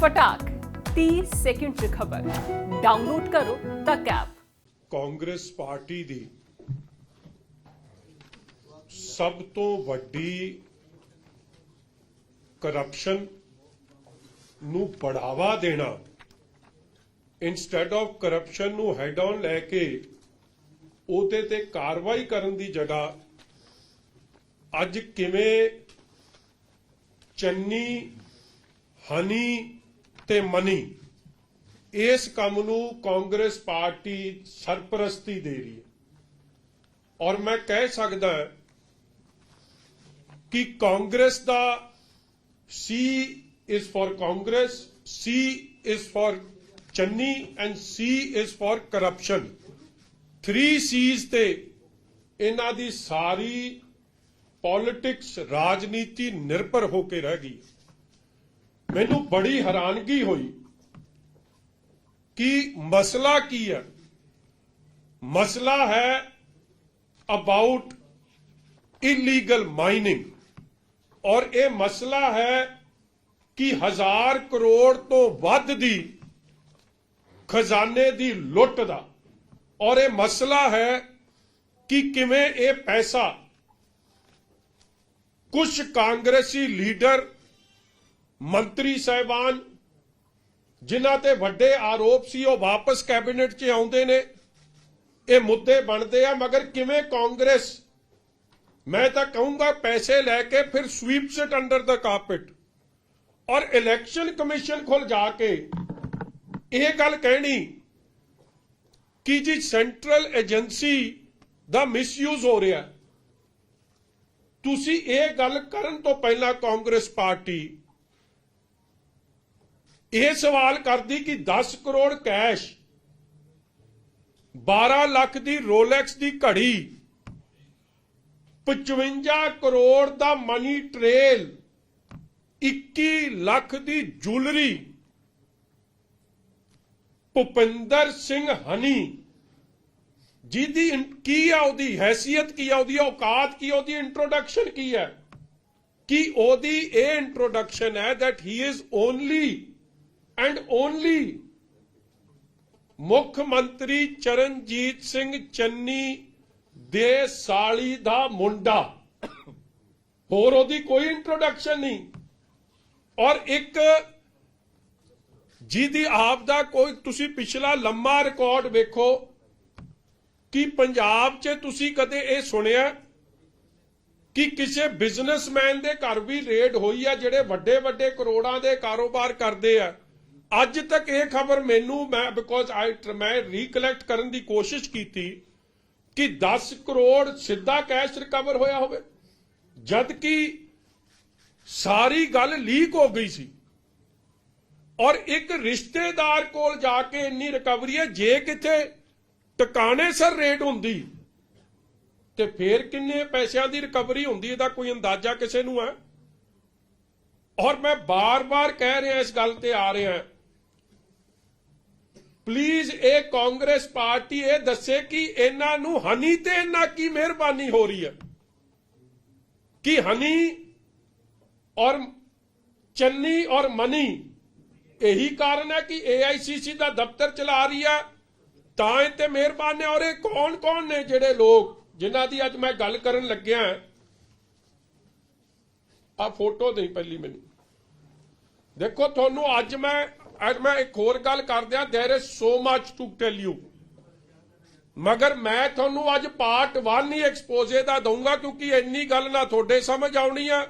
फटाक 30 सेकंड च खबर डाउनलोड करो तक ऐप। ਕਾਂਗਰਸ ਪਾਰਟੀ ਦੀ ਸਭ ਤੋਂ ਵੱਡੀ ਕਰਪਸ਼ਨ ਨੂੰ ਬੜਾਵਾ ਦੇਣਾ, ਇਨਸਟੈਡ ਆਫ ਕਰਪਸ਼ਨ ਨੂੰ ਹੈਡ ਔਨ ਲੈ ਕੇ ਉਹਦੇ ਤੇ ਕਾਰਵਾਈ ਕਰਨ ਦੀ ਜਗ੍ਹਾ ਅੱਜ ਕਿਵੇਂ ਚੰਨੀ, ਹਨੀ ਤੇ ਮਨੀ इस काम नूं कांग्रेस पार्टी सरपरस्ती दे रही है। और मैं कह सकदा कि कांग्रेस दा C is for Congress, C is for Channi and C is for corruption. 3 C's ते इन्हां दी सारी पॉलिटिक्स राजनीति निर्भर होके रह गई। मैनूं बड़ी हैरानगी हुई कि मसला की है। मसला है अबाउट इलीगल माइनिंग और यह मसला है कि 1000 करोड़ तो वध दी खजाने दी लुट दा, और यह मसला है कि किवें यह पैसा कुछ कांग्रेसी लीडर, मंत्री साहिबान जिन्हां ते वड्डे आरोप सी वो वापस कैबिनेट च आउंदे ने, ये मुद्दे बनते हैं। मगर किवें कांग्रेस, मैं तो कहूंगा पैसे लैके फिर sweeps it under the carpet, और इलेक्शन कमीशन कोल जाके ये गल कहनी कि जी सेंट्रल एजेंसी दा मिसयूज हो रहा। तुसी ये गल करन तो पहला कांग्रेस पार्टी यह सवाल करती कि 10 करोड़ कैश, 12 लाख दी रोलैक्स दी घड़ी, 55 करोड़ दा मनी ट्रेल, 21 लाख दी ज्वेलरी, भुपिंदर सिंह हनी जिहदी की है, ओदी हैसियत की है, ओदी औकात की, ओदी इंट्रोडक्शन की है, कि ओदी ये इंट्रोडक्शन है that he is only and only मुख मंत्री चरणजीत सिंह चन्नी दे साली दा मुंडा, होर ओदी कोई इंट्रोडक्शन नहीं। और एक जिहदी आप दा कोई तुसी पिछला लंबा रिकॉर्ड वेखो कि पंजाब च तुसी कदे ये सुनिया कि किसी बिजनेसमैन दे घर भी रेड होई है जिहड़े वड्डे वड्डे करोड़ां दे कारोबार करदे आ। अज तक ये खबर मैनू मैं रिकलैक्ट करने की कोशिश की थी कि 10 करोड़ सीधा कैश रिकवर होया होवे, जबकि सारी गल लीक हो गई सी। और एक रिश्तेदार कोल जाके इन्नी रिकवरी है, जे किथे टकाने सर रेड हुंदी ते फिर किन्ने पैसों की रिकवरी हुंदी, इहदा कोई अंदाजा किसी नूं है। और मैं बार बार कह रहा इस गल ते आ रहा, प्लीज ये कांग्रेस पार्टी ये दसे कि इन्हां नूं हनी ते इन्हां की मेहरबानी हो रही है कि हनी और चन्नी और मनी यही कारण है कि AICC का दफ्तर चला रही है, तां इत्ते मेहरबान है। और ये कौन कौन ने जिहड़े लोग जिन्हां दी अज मैं गल करन लग्या, आ फोटो नहीं पहली मैनूं देखो, तुहानूं अज मैं एक होर गल कर दिया, there is so much to tell you, मगर मैं तुहानूं अज पार्ट 1 ही एक्सपोजे दा दूंगा क्योंकि इन्नी गल ना तुहाडे समझ आउणी है,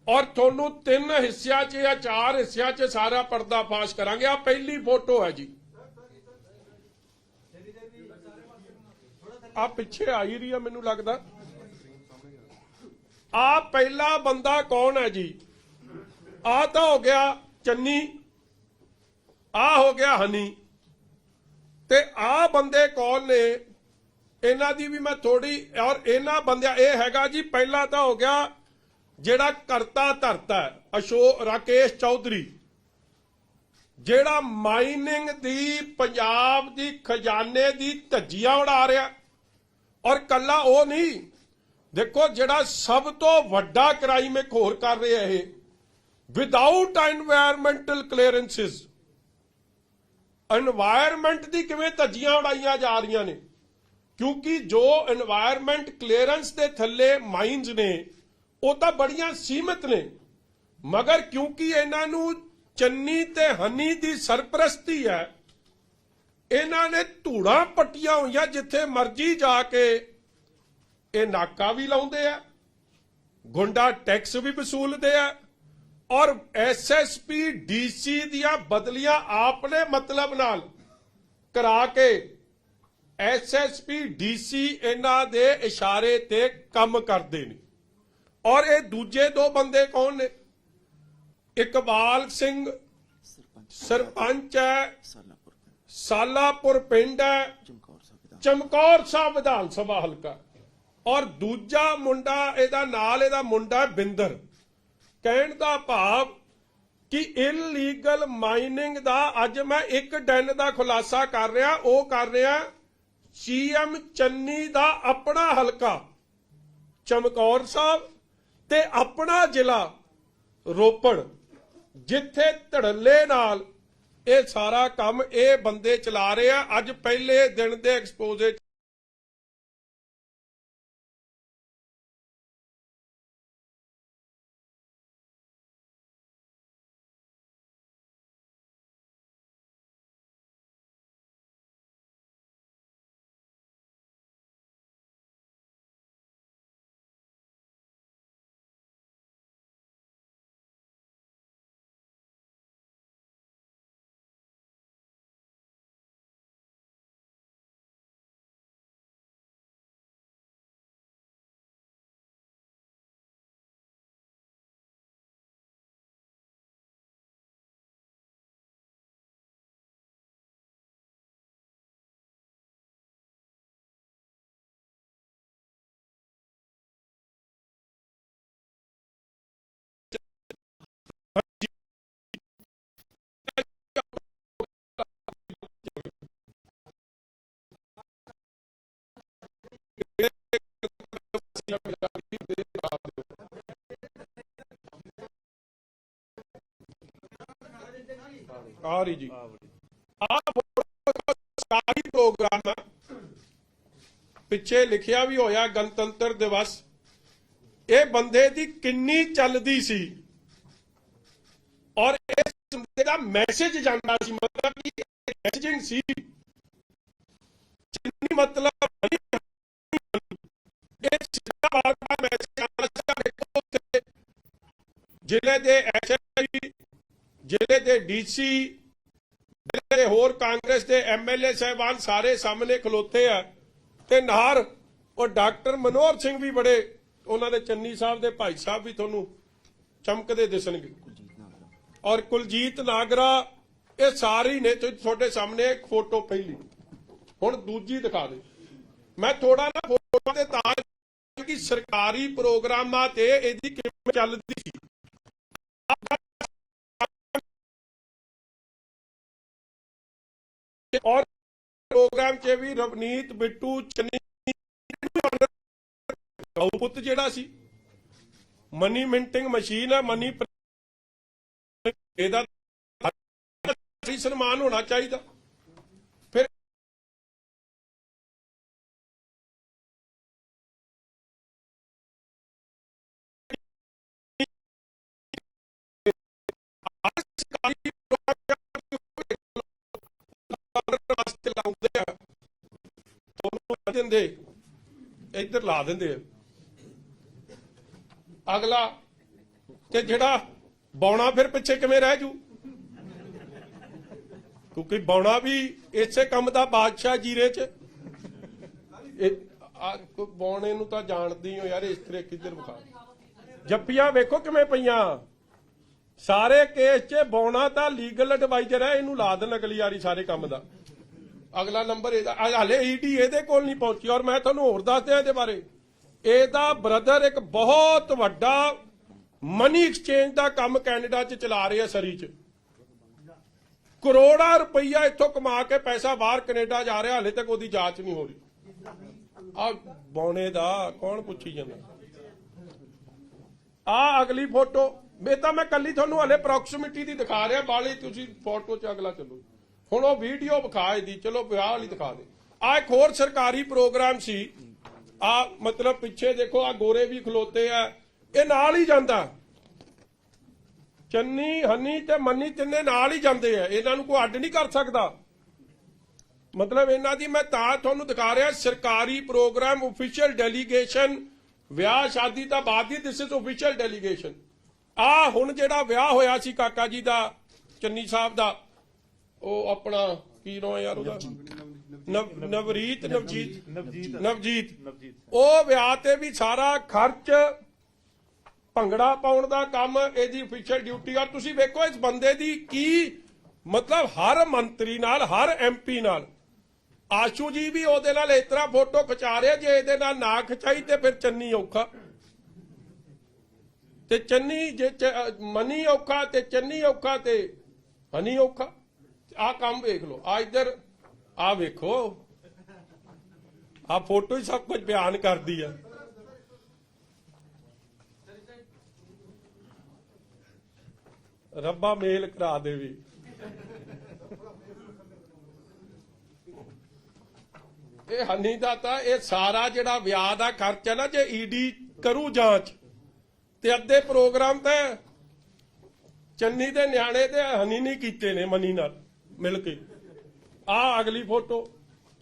और तुहानूं 3 हिस्सियां च या 4 हिस्सियां च सारा पर्दाफाश करांगे। आ पहली फोटो है जी, आ पिछे आई रही है मैनूं लगदा। आ पहला बंदा कौन है जी? आ तो हो गया चन्नी, आ हो गया हनी, ते आ बंदे कौन ने इन्हां दी भी मैं थोड़ी, और इन्हां बंदियां ये हैगा जी, पहला तो हो गया जेड़ा करता धरता अशोक राकेश चौधरी, जेड़ा माइनिंग दी पंजाब दी खजाने दी धज्जियां उड़ा रहा। और कला वो नहीं, देखो जेड़ा सब तो वड्डा क्राइम एक होर कर रहा है, ਵਿਦਆਊਟ ਐਨਵਾਇਰਨਮੈਂਟਲ ਕਲੀਅਰੈਂਸਿਸ एनवायरमेंट की किवें धज्जियां उड़ाइयां जा रही ने, क्योंकि जो एनवायरमेंट क्लीयरेंस के थले माइनस ने वो तो बड़ियां सीमित ने, मगर क्योंकि इन्हों चन्नी ते हनी की सरपरस्ती है, इन्होंने धूड़ा पट्टियां हुई जिथे मर्जी जाके ये नाका भी लाउंदे आ, गुंडा टैक्स भी वसूलते हैं और एसएसपी डीसी दियां बदलियां आपने मतलब नाल करा के एसएसपी डीसी इन्हां दे इशारे ते काम करते हैं। और ये दूजे दो बंदे कौन ने? इकबाल सिंह सरपंच है, सालापुर पिंड है, चमकौर साहब विधान सभा हलका, और दूजा मुंडा इहदा नाल इहदा मुंडा बिंदर। कहण दा भाव कि इलीगल माइनिंग दा अज मैं एक दिन दा खुलासा कर रहा, वो कर रहा सीएम चन्नी दा अपना हलका चमकौर साहब ते अपना जिला रोपड़, जिथे धड़ल्ले नाल ये सारा काम ये बंदे चला रहे हैं। अज पहले दिन दे एक्सपोजे आ रही जी सरकारी प्रोग्राम है, पिछे लिखिया भी होया गणतंत्र दिवस, ये बंदे दी किन्नी चलदी सी और इस बंदे दा मैसेज जांदा सी, मतलब कि मैसेजिंग सी जिन्नी मतलब जिले दे एसएसपी, जिले दे डीसी, जिले दे होर कांग्रेस दे एमएलए साहबान सारे सामने खलोते हैं ते नार और डॉक्टर मनोहर सिंह भी बड़े, उन्होंने चन्नी साहब दे भाई साहब भी थोनू चमकदे दिसणगे और कुलजीत नागरा, ये सारी ने थोड़े सामने एक फोटो पहली हुण दूजी दिखा दे। मैं थोड़ा ना फोटो दे तां कि सरकारी प्रोग्रामां ते इहदी किवें चलदी सी और प्रोग्राम च भी रवनीत बिट्टू चन्नी पुत जिहड़ा सी मनी मिंटिंग मशीन है, मनी ਇਹਦਾ सम्मान होना चाहिए। फिर इधर ला देंगे अगला ते जिहड़ा बौना फिर पिछे किवें रह जू, क्योंकि बौना भी इसे काम का बादशाह जीरे च बौने नूं तां जानदी हो यार। इस तरह किधर विखा जप्पियां वेखो किवें पईयां, सारे केस च बौना तां लीगल एडवाइजर है, इनू ला देण अगली वारी सारे काम का। अगला नंबर हाले ईडी इहदे कोल नहीं पहुंची। और मैं तुहानूं होर दस दियां इहदे बारे, इहदा ब्रदर एक बहुत वड्डा मनी एक्सचेंज का काम कैनेडा च चला रहे हैं, सरी च करोड़ा रुपया इथों कमा के पैसा बाहर कनेडा जा रहा, हाले तक उसकी जांच नहीं हो रही। आ बौने दा कौन पुछी जांदा। आ अगली फोटो ਇਹ ਤਾਂ ਮੈਂ ਕੱਲੀ ਤੁਹਾਨੂੰ ਹਲੇ ਪ੍ਰੋਕਸੀਮਿਟੀ ਦੀ ਦਿਖਾ ਰਿਹਾ, ਬਾਲੀ ਤੁਸੀਂ ਫੋਟੋ 'ਚ ਅਗਲਾ ਚੱਲੋ। ਹੁਣ ਉਹ ਵੀਡੀਓ ਵਿਖਾ ਇਹਦੀ, ਚਲੋ ਵਿਆਹ ਵਾਲੀ ਦਿਖਾ ਦੇ। ਆ ਇੱਕ ਹੋਰ ਸਰਕਾਰੀ ਪ੍ਰੋਗਰਾਮ ਸੀ, ਆ ਮਤਲਬ ਪਿੱਛੇ ਦੇਖੋ ਆ ਗੋਰੇ ਵੀ ਖਲੋਤੇ ਆ, ਇਹ ਨਾਲ ਹੀ ਜਾਂਦਾ। ਚੰਨੀ, ਹਨੀ ਤੇ ਮੰਨੀ ਤਿੰਨੇ ਨਾਲ ਹੀ ਜਾਂਦੇ ਆ, ਇਹਨਾਂ ਨੂੰ ਕੋਈ ਅੱਡ ਨਹੀਂ ਕਰ ਸਕਦਾ। ਮਤਲਬ ਇਹਨਾਂ ਦੀ ਮੈਂ ਤਾਂ ਤੁਹਾਨੂੰ ਦਿਖਾ ਰਿਹਾ, ਸਰਕਾਰੀ ਪ੍ਰੋਗਰਾਮ, ਆਫੀਸ਼ੀਅਲ ਡੈਲੀਗੇਸ਼ਨ, ਵਿਆਹ ਸ਼ਾਦੀ ਤਾਂ ਬਾਅਦ ਦੀ, ਦਿਸ ਇਜ਼ ਆਫੀਸ਼ੀਅਲ ਡੈਲੀਗੇਸ਼ਨ। ਆ ਹੁਣ ਜਿਹੜਾ ਵਿਆਹ ਹੋਇਆ ਸੀ ਕਾਕਾ ਜੀ ਦਾ, ਚੰਨੀ ਸਾਹਿਬ ਦਾ, ਉਹ ਆਪਣਾ ਕੀ ਨਾਂ ਯਾਰ ਉਹਦਾ, ਨਵਜੀਤ, ਉਹ ਵਿਆਹ ਤੇ ਵੀ ਸਾਰਾ ਖਰਚ, ਭੰਗੜਾ ਪਾਉਣ ਦਾ ਕੰਮ ਇਹਦੀ ਅਫੀਸ਼ੀਅਲ ਡਿਊਟੀ। ਆ ਤੁਸੀਂ ਵੇਖੋ ਇਸ ਬੰਦੇ ਦੀ ਕੀ ਮਤਲਬ, ਹਰ ਮੰਤਰੀ ਨਾਲ, ਹਰ ਐਮਪੀ ਨਾਲ। ਆਸ਼ੂ ਜੀ ਵੀ ਉਹਦੇ ਨਾਲ ਇਸ ਤਰ੍ਹਾਂ ਫੋਟੋ ਖਿਚਾ ਰਿਹਾ, ਜੇ ਇਹਦੇ ਨਾਲ ਨਾ ਖਿਚਾਈ ਤੇ ਫਿਰ ਚੰਨੀ ਔਖਾ, ਤੇ ਚੰਨੀ ਜੇ ਮਨੀ ਔਖਾ ਤੇ ਚੰਨੀ ਔਖਾ ਤੇ ਹਨੀ ਔਖਾ। ਆ ਕੰਮ ਵੇਖ ਲਓ, ਆ ਇੱਧਰ ਆ ਵੇਖੋ, ਆ ਫੋਟੋ ਹੀ ਸਭ ਕੁਝ ਬਿਆਨ ਕਰਦੀ ਆ। ਰੱਬਾ ਮੇਲ ਕਰਾ ਦੇਵੀ। ਇਹ ਹਨੀ ਦਾ ਤਾਂ ਇਹ ਸਾਰਾ ਜਿਹੜਾ ਵਿਆਹ ਦਾ ਖਰਚ ਹੈ ਨਾ, ਜੇ ਈਡੀ ਕਰੂ ਜਾਂਚ ਤੇ ਅੱਧੇ ਪ੍ਰੋਗਰਾਮ ਤੇ ਚੰਨੀ ਦੇ ਨਿਆਣੇ ਤੇ ਹਨੀ ਨਹੀਂ ਕੀਤੇ ਨੇ ਮਨੀ ਨਾਲ ਮਿਲ ਕੇ। ਆ ਅਗਲੀ ਫੋਟੋ,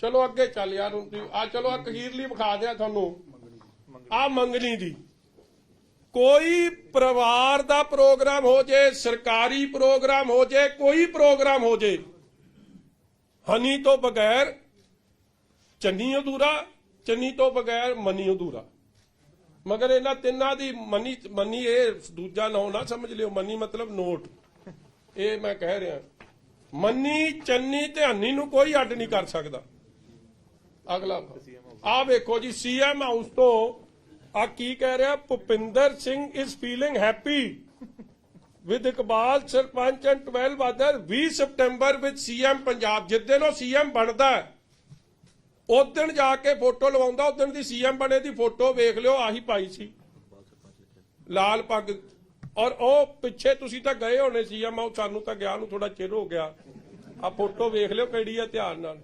ਚਲੋ ਅੱਗੇ ਚੱਲ ਯਾਰ। ਆ ਚਲੋ ਆ ਅਖੀਰਲੀ ਵਿਖਾ ਦਿਆ ਤੁਹਾਨੂੰ, ਆ ਮੰਗਣੀ ਦੀ। ਕੋਈ ਪਰਿਵਾਰ ਦਾ ਪ੍ਰੋਗਰਾਮ ਹੋ ਜੇ, ਸਰਕਾਰੀ ਪ੍ਰੋਗਰਾਮ ਹੋ ਜੇ, ਕੋਈ ਪ੍ਰੋਗਰਾਮ ਹੋ ਜੇ, ਹਨੀ ਤੋਂ ਬਗੈਰ ਚੰਨੀ ਅਧੂਰਾ, ਚੰਨੀ ਤੋਂ ਬਗੈਰ ਮਨੀ ਅਧੂਰਾ। ਮਗਰ ਇਹਨਾਂ ਤਿੰਨਾਂ ਦੀ ਮਨੀ ਇਹ ਦੂਜਾ ਨਾਂ ਨਾ ਸਮਝ ਲਿਓ, ਮਨੀ ਮਤਲਬ ਨੋਟ, ਇਹ ਮੈਂ ਕਹਿ ਰਿਹਾ। ਮਨੀ, ਚੰਨੀ ਤੇ ਹਨੀ ਨੂੰ ਕੋਈ ਅੱਡ ਨਹੀਂ ਕਰ ਸਕਦਾ। ਅਗਲਾ ਆ ਵੇਖੋ ਜੀ, ਸੀਐਮ ਹਾਊਸ ਤੋਂ ਆ ਕੀ ਕਹਿ ਰਿਹਾ, Bhupinder Singh is feeling happy with Iqbal sarpanch and 12 other 20 September with CM Punjab. ਜਿੱਦਣ ਉਹ ਸੀਐਮ ਬਣਦਾ ਉਸ ਦਿਨ ਜਾ ਕੇ ਫੋਟੋ ਲਵਾਉਂਦਾ, ਉਸ ਦਿਨ ਦੀ ਸੀਐਮ ਬਣੇ ਦੀ ਫੋਟੋ ਵੇਖ ਲਿਓ, ਆਹੀ ਪਾਈ ਸੀ ਲਾਲ ਪੱਗ। ਔਰ ਉਹ ਪਿੱਛੇ ਤੁਸੀਂ ਤਾਂ ਗਏ ਹੋਣੇ ਸੀਐਮ, ਆਓ ਸਾਨੂੰ ਤਾਂ ਗਿਆ ਨੂੰ ਥੋੜਾ ਚਿਰ ਹੋ ਗਿਆ। ਆ ਫੋਟੋ ਵੇਖ ਲਿਓ ਕਿਹੜੀ ਆ ਧਿਆਨ ਨਾਲ,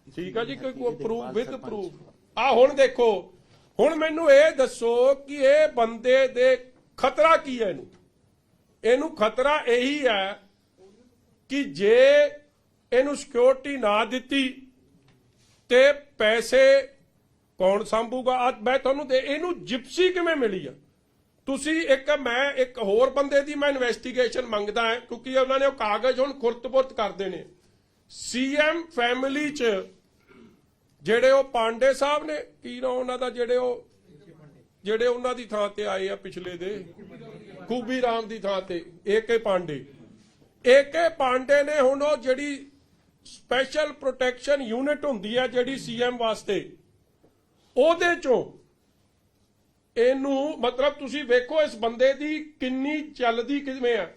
ਠੀਕ ਆ ਜੀ, ਕੋਈ ਪ੍ਰੂਫ ਵਿਦ ਪ੍ਰੂਫ। ਆ ਹੁਣ ਦੇਖੋ, ਹੁਣ ਮੈਨੂੰ ਇਹ ਦੱਸੋ ਕਿ ਇਹ ਬੰਦੇ ਦੇ ਖਤਰਾ ਕੀ ਹੈ? ਇਹਨੂੰ ਖਤਰਾ ਇਹੀ ਹੈ ਕਿ ਜੇ ਇਹਨੂੰ ਸਿਕਿਉਰਿਟੀ ਨਾ ਦਿੱਤੀ ਤੇ ਪੈਸੇ ਕੌਣ ਸੰਭੂਗਾ? ਅੱਜ ਮੈਂ ਤੁਹਾਨੂੰ ਇਹਨੂੰ ਜਿਪਸੀ ਕਿਵੇਂ ਮਿਲੀ ਆ? ਤੁਸੀਂ ਮੈਂ ਇੱਕ ਹੋਰ ਬੰਦੇ ਦੀ ਮੈਂ ਇਨਵੈਸਟੀਗੇਸ਼ਨ ਮੰਗਦਾ ਹਾਂ, ਕਿਉਂਕਿ ਉਹਨਾਂ ਨੇ ਉਹ ਕਾਗਜ਼ ਹੁਣ ਖੁਰਦ-ਪੁਰਦ ਕਰਦੇ ਨੇ। ਸੀਐਮ ਫੈਮਿਲੀ 'ਚ ਜਿਹੜੇ ਉਹ ਪਾਂਡੇ ਸਾਹਿਬ ਨੇ, ਕੀ ਨਾ ਉਹਨਾਂ ਦਾ, ਜਿਹੜੇ ਉਹਨਾਂ ਦੀ ਥਾਂ ਤੇ ਆਏ ਆ ਪਿਛਲੇ ਦੇ, ਖੂਬੀ ਰਾਮ ਦੀ ਥਾਂ ਤੇ ਏਕੇ ਪਾਂਡੇ ਨੇ ਹੁਣ ਉਹ ਜਿਹੜੀ ਸਪੈਸ਼ਲ ਪ੍ਰੋਟੈਕਸ਼ਨ ਯੂਨਿਟ ਹੁੰਦੀ ਹੈ ਜਿਹੜੀ ਸੀਐਮ ਵਾਸਤੇ, ਉਹਦੇ ਚੋਂ ਇਹਨੂੰ ਮਤਲਬ ਤੁਸੀਂ ਵੇਖੋ ਇਸ ਬੰਦੇ ਦੀ ਕਿੰਨੀ ਚੱਲਦੀ ਕਿਵੇਂ ਆ।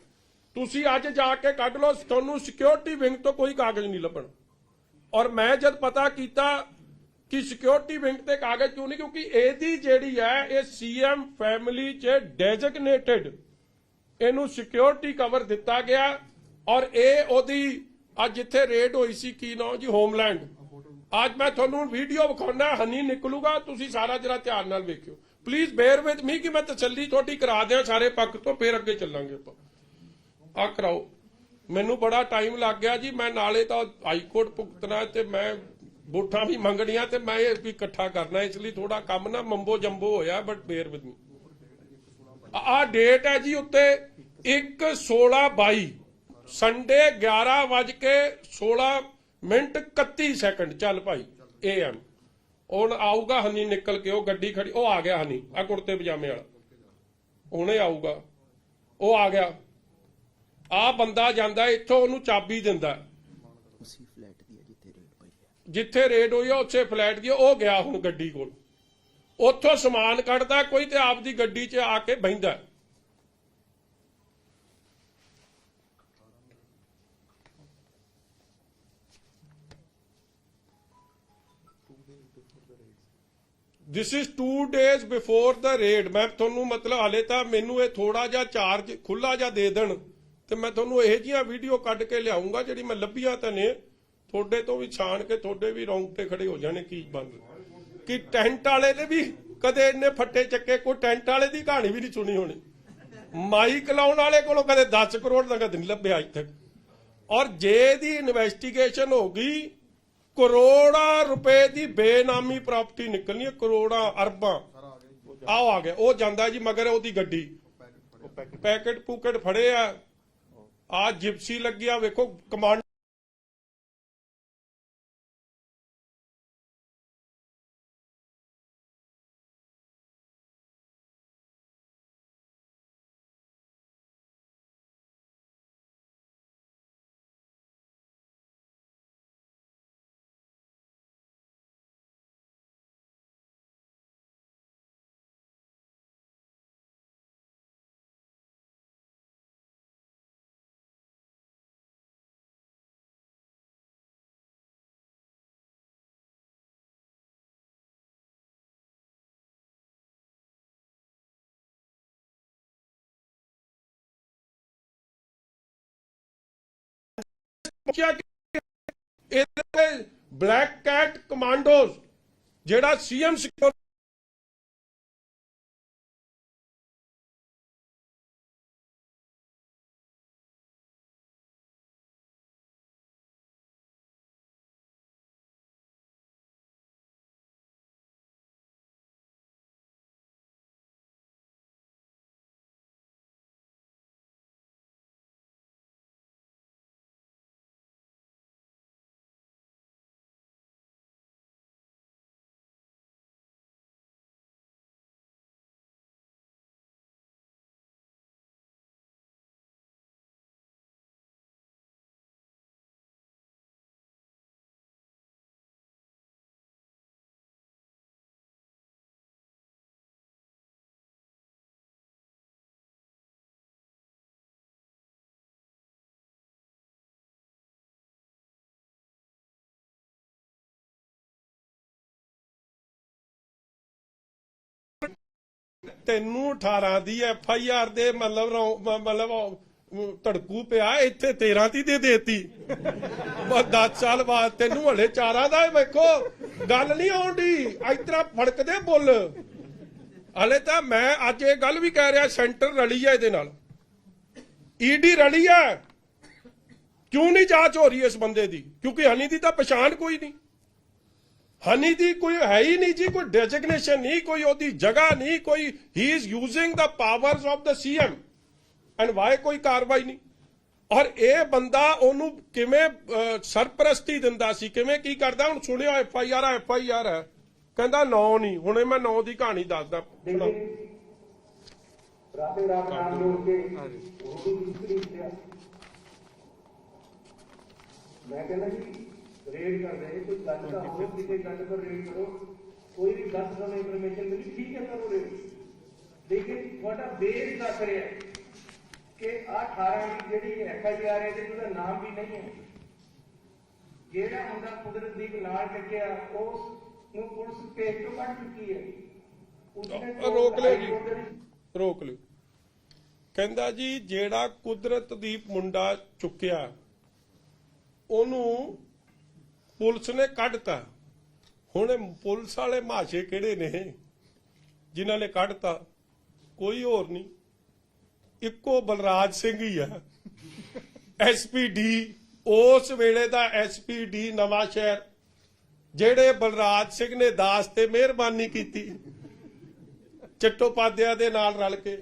ਤੁਸੀਂ ਅੱਜ ਜਾ ਕੇ ਕੱਢ ਲਓ, ਤੁਹਾਨੂੰ ਸਿਕਿਉਰਿਟੀ ਵਿੰਗ ਤੋਂ ਕੋਈ ਕਾਗਜ਼ ਨਹੀਂ ਲੱਭਣ। ਔਰ ਮੈਂ ਜਦ ਪਤਾ ਕੀਤਾ ਕਿ ਸਿਕਿਉਰਿਟੀ ਵਿੰਗ ਤੇ ਕਾਗਜ਼ ਕਿਉਂ ਨਹੀਂ, ਕਿਉਂਕਿ ਇਹਦੀ ਜਿਹੜੀ ਹੈ ਇਹ ਸੀਐਮ ਫੈਮਿਲੀ 'ਚ ਡੈਜ਼ਿਗਨੇਟਿਡ, ਇਹਨੂੰ ਸਿਕਿਉਰਿਟੀ ਕਵਰ ਦਿੱਤਾ ਗਿਆ। ਔਰ ਇਹ ਉਹਦੀ ਅੱਜ ਜਿੱਥੇ ਰੇਡ ਹੋਈ ਸੀ, ਕੀ ਨਾਮ ਜੀ, ਹੋਮਲੈਂਡ। ਅੱਜ ਮੈਂ ਤੁਹਾਨੂੰ ਵੀਡੀਓ ਵਿਖਾਉਣਾ, ਹਨੀ ਨਿਕਲੂਗਾ, ਤੁਸੀਂ ਸਾਰਾ ਜਰਾ ਧਿਆਨ ਨਾਲ ਵੇਖਿਓ ਪਲੀਜ਼, ਬੇਅਰ ਵਿਦ ਮੀ, ਕਿ ਮੈਂ ਤਸੱਲੀ ਤੁਹਾਡੀ ਕਰਾ ਦਿਆਂ ਸਾਰੇ ਪੱਖ ਤੋਂ, ਫਿਰ ਅੱਗੇ ਚੱਲਾਂਗੇ ਆਪਾਂ। ਆ ਕਰਾਓ, ਮੈਨੂੰ ਬੜਾ ਟਾਈਮ ਲੱਗ ਗਿਆ ਜੀ, ਮੈਂ ਨਾਲੇ ਤਾਂ ਹਾਈ ਕੋਰਟ ਭੁਗਤਣਾ ਤੇ ਮੈਂ ਵੋਟਾਂ ਵੀ ਮੰਗਣੀਆਂ ਤੇ ਮੈਂ ਇਹ ਵੀ ਇਕੱਠਾ ਕਰਨਾ, ਇਸ ਲਈ ਥੋੜਾ ਕੰਮ ਨਾ ਮੰਬੋ ਜੰਬੋ ਹੋਇਆ, ਬਟ ਬੇਅਰ ਵਿਦ ਮੀ। ਆ ਡੇਟ ਹੈ ਜੀ ਉੱਤੇ 1/16/22 ਸੰਡੇ 11:16:31। ਚੱਲ ਭਾਈ AM ਹੁਣ ਆਊਗਾ ਹਨੀ ਨਿਕਲ ਕੇ, ਉਹ ਗੱਡੀ ਖੜੀ, ਉਹ ਆ ਗਿਆ ਹਨੀ, ਆ ਕੁੜਤੇ ਪਜਾਮੇ ਵਾਲਾ, ਹੁਣੇ ਆਊਗਾ, ਉਹ ਆ ਗਿਆ। ਆ ਬੰਦਾ ਜਾਂਦਾ ਇੱਥੋਂ, ਉਹਨੂੰ ਚਾਬੀ ਦਿੰਦਾ, ਜਿੱਥੇ ਰੇਡ ਹੋਈ ਆ ਉਸੇ ਫਲੈਟ ਦੀ, ਉਹ ਗਿਆ ਹੁਣ ਗੱਡੀ ਕੋਲ, ਉੱਥੋਂ ਸਮਾਨ ਕੱਢਦਾ ਕੋਈ ਤੇ ਆਪਦੀ ਗੱਡੀ 'ਚ ਆ ਕੇ ਬਹਿੰਦਾ। This is 2 days before the raid. ਮੈਂ ਤੁਹਾਨੂੰ ਮਤਲਬ ਹਾਲੇ ਤਾਂ ਮੈਨੂੰ ਇਹ ਥੋੜਾ ਜਿਹਾ ਚਾਰਜ ਖੁੱਲਾ ਜਿਹਾ ਦੇ ਦੇਣ ਤੇ ਮੈਂ ਤੁਹਾਨੂੰ ਇਹੋ ਜਿਹੀਆਂ ਵੀਡੀਓ ਕੱਢ ਕੇ ਲਿਆਉਂਗਾ ਜਿਹੜੀ ਮੈਂ ਲੱਭੀਆਂ ਤਾਂ ਨੇ, ਤੁਹਾਡੇ ਤੋਂ ਵੀ ਛਾਣ ਕੇ ਤੁਹਾਡੇ ਵੀ ਰੌਂਗਟੇ ਖੜੇ ਹੋ ਜਾਣੇ ਕੀ ਬੰਦ ਕਿ ਟੈਂਟ ਵਾਲੇ ਨੇ ਵੀ ਕਦੇ ਇੰਨੇ ਫੱਟੇ ਚੱਕੇ, ਕੋਈ ਟੈਂਟ ਵਾਲੇ ਦੀ ਕਹਾਣੀ ਵੀ ਨਹੀਂ ਸੁਣੀ ਹੋਣੀ, ਮਾਈਕ ਲਾਉਣ ਵਾਲੇ ਕੋਲੋਂ ਕਦੇ 10 ਕਰੋੜ ਨਗਦ ਨਹੀਂ ਲੱਭਿਆ ਅੱਜ ਤੱਕ। ਔਰ ਜੇ ਦੀ ਇਨਵੈਸਟੀਗੇਸ਼ਨ ਹੋ ਗਈ, ਕਰੋੜਾਂ ਰੁਪਏ ਦੀ ਬੇਨਾਮੀ ਪ੍ਰਾਪਰਟੀ ਨਿਕਲਣੀ ਹੈ, ਕਰੋੜਾਂ ਅਰਬਾਂ। ਆਓ ਆ ਗਿਆ ਉਹ ਜਾਂਦਾ ਜੀ ਮਗਰ ਉਹਦੀ ਗੱਡੀ, ਪੈਕਟ ਪੂਕਟ ਫੜੇ ਆ ਜਿਪਸੀ ਲੱਗਿਆ ਵੇਖੋ ਕਮਾਂਡ ਬਲੈਕ ਕੈਟ ਕਮਾਂਡੋਜ਼ ਜਿਹੜਾ ਸੀਐਮ ਸਿਕਿਉਰਿਟੀ ਤੈਨੂੰ 18 ਦੀ FIR ਦੇ ਮਤਲਬ ਧੜਕੂ ਪਿਆ, ਇੱਥੇ 13 ਦੀ ਦੇ ਦੇਤੀ। ਬਸ 10 ਸਾਲ ਬਾਅਦ ਤੈਨੂੰ ਹਲੇ 4 ਦਾ ਵੇਖੋ ਗੱਲ ਨਹੀਂ ਆਉਂਦੀ, ਇਸ ਤਰ੍ਹਾਂ ਫੜਕਦੇ ਬੁੱਲ। ਹਲੇ ਤਾਂ ਮੈਂ ਅੱਜ ਇਹ ਗੱਲ ਵੀ ਕਹਿ ਰਿਹਾ ਸੈਂਟਰ ਰਲੀ ਹੈ ਇਹਦੇ ਨਾਲ, ED ਰਲੀ ਹੈ। ਕਿਉਂ ਨਹੀਂ ਜਾਂਚ ਹੋ ਰਹੀ ਇਸ ਬੰਦੇ ਦੀ? ਕਿਉਂਕਿ ਹਨੀ ਦੀ ਤਾਂ ਪਛਾਣ ਕੋਈ ਨਹੀਂ, ਹਨੀ ਦੀ ਕੋਈ ਹੈ ਹੀ ਨਹੀਂ ਜੀ, ਕੋਈ ਡੈਜ਼ਿਗਨੇਸ਼ਨ ਨਹੀਂ, ਕੋਈ ਉਹਦੀ ਜਗ੍ਹਾ ਨਹੀਂ, ਕੋਈ he is using the powers of the CM and why ਕੋਈ ਕਾਰਵਾਈ ਨਹੀਂ। ਔਰ ਇਹ ਬੰਦਾ ਉਹਨੂੰ ਕਿਵੇਂ ਸਰਪ੍ਰਸਤੀ ਦਿੰਦਾ ਸੀ, ਕਿਵੇਂ ਕੀ ਕਰਦਾ। ਹੁਣ ਸੁਣਿਓ FIR ਹੈ, ਕਹਿੰਦਾ 9 ਨਹੀਂ। ਹੁਣੇ ਮੈਂ 9 ਦੀ ਕਹਾਣੀ ਦੱਸਦਾ। ਮੈਂ ਕਹਿੰਦਾ ਜੀ रेड कर रहे कोई गल का हो, किसी गल पर रेड करो, कोई भी 10 समय इंफॉर्मेशन मिली ठीक है करो रेड, लेकिन थोड़ा बेस दस रहा है कि 18 की जी FIR है जिसका नाम भी नहीं है, जेड़ा मुंडा कुदरतदीप नाल टकिया उसनूं पुलिस पेज तो कट चुकी है। उसने रोक लियो जी, रोक लियो। कहंदा जी जेड़ा कुदरतदीप मुंडा चुकिया ਉਹਨੂੰ ਪੁਲਿਸ ਨੇ ਕੱਢਤਾ। ਹੁਣ ਪੁਲਿਸ ਵਾਲੇ ਮਾਸ਼ੇ ਕਿਹੜੇ ਨੇ ਜਿਨ੍ਹਾਂ ਨੇ ਕੱਢਤਾ? ਕੋਈ ਹੋਰ ਨਹੀਂ, ਇੱਕੋ ਬਲਰਾਜ ਸਿੰਘ ਹੀ ਆ, SPD, ਉਸ ਵੇਲੇ ਦਾ SPD ਨਵਾਂ ਸ਼ਹਿਰ, ਜਿਹੜੇ ਬਲਰਾਜ ਸਿੰਘ ਨੇ ਦਾਸ ਤੇ ਮਿਹਰਬਾਨੀ ਕੀਤੀ ਚੱਟੋਪਾਧਿਆ ਦੇ ਨਾਲ ਰਲ ਕੇ,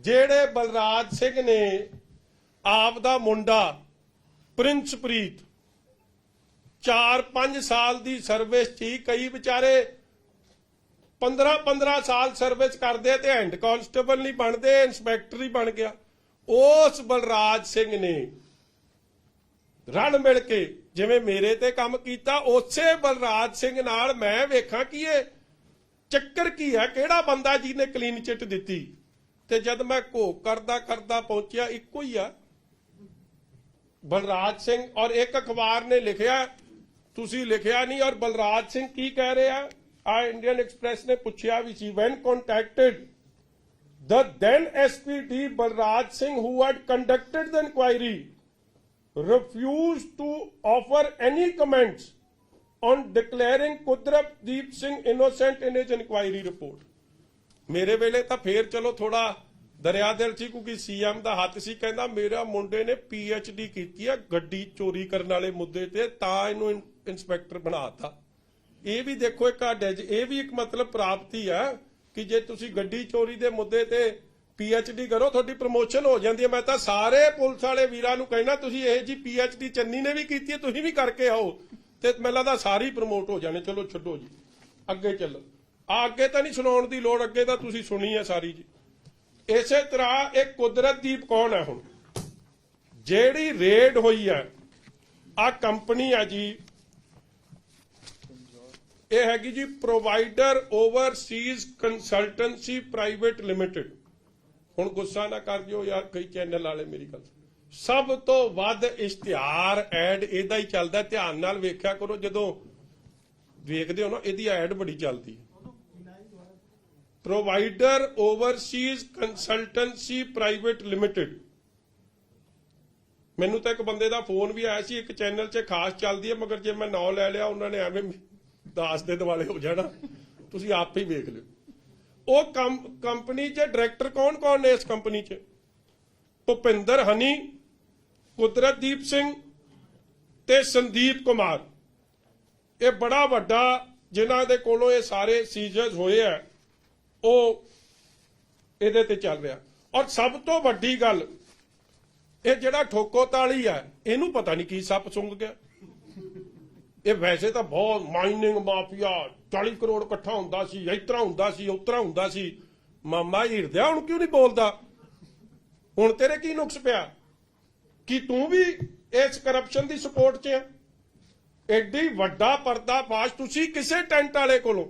ਜਿਹੜੇ ਬਲਰਾਜ ਸਿੰਘ ਨੇ ਆਪ ਦਾ ਮੁੰਡਾ ਪ੍ਰਿੰਸਪ੍ਰੀਤ 4-5 ਸਾਲ ਦੀ ਸਰਵਿਸ ਚ ਹੀ, ਕਈ ਵਿਚਾਰੇ 15-15 ਸਾਲ ਸਰਵਿਸ ਕਰਦੇ ਤੇ ਹੈਂਡ ਕਾਂਸਟੇਬਲ ਨਹੀਂ ਬਣਦੇ, ਇੰਸਪੈਕਟਰ ਹੀ ਬਣ ਗਿਆ। ਉਸ ਬਲਰਾਜ ਸਿੰਘ ਨੇ ਰਲ ਮਿਲ ਕੇ ਜਿਵੇਂ ਮੇਰੇ ਤੇ ਕੰਮ ਕੀਤਾ, ਉਸੇ ਬਲਰਾਜ ਸਿੰਘ ਨਾਲ ਮੈਂ ਵੇਖਾਂ ਕਿ ਇਹ ਚੱਕਰ ਕੀ ਹੈ, ਕਿਹੜਾ ਬੰਦਾ ਜਿਹਨੇ ਕਲੀਨ ਚਿੱਟ ਦਿੱਤੀ। ਤੇ ਜਦ ਮੈਂ ਘੋਖ ਕਰਦਾ ਪਹੁੰਚਿਆ, ਇੱਕੋ ਹੀ ਆ ਬਲਰਾਜ ਸਿੰਘ। ਔਰ ਇੱਕ ਅਖਬਾਰ ਨੇ ਲਿਖਿਆ, ਤੁਸੀਂ ਲਿਖਿਆ ਨਹੀਂ। ਔਰ ਬਲਰਾਜ ਸਿੰਘ ਕੀ ਕਹਿ ਰਿਹਾ? ਆ ਇੰਡੀਅਨ ਐਕਸਪ੍ਰੈਸ ਨੇ ਪੁੱਛਿਆ ਵੀ ਸੀ, when contacted the then SPD Balraj Singh, who had conducted the inquiry, refused to offer any comments on declaring Kudradeep Singh innocent in his inquiry report. ਮੇਰੇ ਵੇਲੇ ਤਾਂ ਫੇਰ ਚਲੋ ਥੋੜਾ ਦਰਿਆ ਦਿਲ ਸੀ, ਕਿਉਂਕਿ ਸੀਐਮ ਦਾ ਹੱਥ ਸੀ, ਕਹਿੰਦਾ ਮੇਰਾ ਮੁੰਡੇ ਨੇ PhD ਕੀਤੀ ਆ ਗੱਡੀ ਚੋਰੀ ਕਰਨ ਵਾਲੇ ਮੁੱਦੇ ਤੇ, ਤਾਂ ਇਹਨੂੰ ਇੰਸਪੈਕਟਰ ਬਣਾਤਾ। ਇਹ ਵੀ ਦੇਖੋ ਇੱਕ ਇਹ ਵੀ ਇੱਕ ਮਤਲਬ ਪ੍ਰਾਪਤੀ ਆ ਕਿ ਜੇ ਤੁਸੀਂ ਗੱਡੀ ਚੋਰੀ ਦੇ ਮੁੱਦੇ ਤੇ PhD ਕਰੋ ਤੁਹਾਡੀ ਪ੍ਰਮੋਸ਼ਨ ਹੋ ਜਾਂਦੀ ਹੈ। ਮੈਂ ਤਾਂ ਸਾਰੇ ਪੁਲਿਸ ਵਾਲੇ ਵੀਰਾਂ ਨੂੰ ਕਹਿਣਾ ਤੁਸੀਂ ਇਹ ਜੀ PhD ਚੰਨੀ ਨੇ ਵੀ ਕੀਤੀ ਹੈ, ਤੁਸੀਂ ਵੀ ਕਰਕੇ ਆਓ ਤੇ ਮੈਨੂੰ ਲੱਗਦਾ ਸਾਰੀ ਪ੍ਰਮੋਟ ਹੋ ਜਾਣੇ। ਚਲੋ ਛੱਡੋ ਜੀ, ਅੱਗੇ ਚੱਲੋ। ਅੱਗੇ ਤਾਂ ਨਹੀਂ ਸੁਣਾਉਣ ਦੀ ਲੋੜ, ਅੱਗੇ ਤਾਂ ਤੁਸੀਂ ਸੁਣੀ ਹੈ ਸਾਰੀ ਜੀ। ਇਸੇ ਤਰ੍ਹਾਂ ਇਹ ਕੁਦਰਤਦੀਪ ਕੌਣ ਹੈ? ਹੁਣ ਜਿਹੜੀ ਰੇਡ ਹੋਈ ਹੈ, ਆ ਕੰਪਨੀ ਆ ਜੀ, ਇਹ ਹੈਗੀ ਜੀ provider Overseas consultancy private limited. ਹੁਣ ਗੁੱਸਾ ਨਾ ਕਰ ਜਿਓ ਯਾਰ ਕਈ ਚੈਨਲ ਵਾਲੇ, ਮੇਰੀ ਗੱਲ ਸਭ ਤੋਂ ਵੱਧ ਇਸ਼ਤਿਹਾਰ ਐਡ ਇਹਦਾ ਹੀ ਚੱਲਦਾ। ਧਿਆਨ ਨਾਲ ਵੇਖਿਆ ਕਰੋ, ਜਦੋਂ ਵੇਖਦੇ ਹੋ ਨਾ ਇਹਦੀ ਐਡ ਬੜੀ ਚੱਲਦੀ ਹੈ। Provider Overseas consultancy private limited. ਮੈਨੂੰ ਤਾਂ ਇੱਕ ਬੰਦੇ ਦਾ ਫੋਨ ਵੀ ਆਇਆ ਸੀ, ਇੱਕ ਚੈਨਲ 'ਚ ਖਾਸ ਚੱਲਦੀ ਹੈ, ਮਗਰ ਜੇ ਮੈਂ ਨਾਂ ਲੈ ਲਿਆ ਉਹਨਾਂ ਨੇ ਐਵੇਂ ਦਾਸ ਦੇ ਦੁਆਲੇ ਹੋ ਜਾਣਾ, ਤੁਸੀਂ ਆਪ ਹੀ ਵੇਖ ਲਿਓ। ਉਹ ਕੰਪਨੀ 'ਚ ਡਾਇਰੈਕਟਰ ਕੌਣ ਕੌਣ ਨੇ? ਇਸ ਕੰਪਨੀ 'ਚ ਭੁਪਿੰਦਰ ਹਨੀ, ਕੁਦਰਤਦੀਪ ਸਿੰਘ ਤੇ ਸੰਦੀਪ ਕੁਮਾਰ। ਇਹ ਬੜਾ ਵੱਡਾ ਜਿਨ੍ਹਾਂ ਦੇ ਕੋਲੋਂ ਇਹ ਸਾਰੇ ਸੀਜ਼ਰਸ ਹੋਏ ਆ, ਉਹ ਇਹਦੇ ਤੇ ਚੱਲ ਰਿਹਾ। ਔਰ ਸਭ ਤੋਂ ਵੱਡੀ ਗੱਲ, ਇਹ ਜਿਹੜਾ ਠੋਕੋ ਤਾਲੀ ਹੈ, ਇਹਨੂੰ ਪਤਾ ਨਹੀਂ ਕੀ ਸੱਪ ਸੁੰਘ ਗਿਆ। ਇਹ ਵੈਸੇ ਤਾਂ ਬਹੁਤ ਮਾਈਨਿੰਗ ਮਾਫੀਆ, 40 ਕਰੋੜ ਇਕੱਠਾ ਹੁੰਦਾ ਸੀ, ਇਸ ਤਰ੍ਹਾਂ ਹੁੰਦਾ ਸੀ, ਉਸ ਤਰ੍ਹਾਂ ਹੁੰਦਾ ਸੀ। ਮਾਮਾ ਹਿਰਦਿਆ ਹੁਣ ਕਿਉਂ ਨਹੀਂ ਬੋਲਦਾ? ਹੁਣ ਤੇਰੇ ਕੀ ਨੁਕਸ ਪਿਆ ਕਿ ਤੂੰ ਵੀ ਇਸ ਕਰਪਸ਼ਨ ਦੀ ਸਪੋਰਟ 'ਚ ਹੈ? ਐਡੀ ਵੱਡਾ ਪਰਦਾਫਾਸ਼ ਤੁਸੀਂ ਕਿਸੇ ਟੈਂਟ ਵਾਲੇ ਕੋਲੋਂ,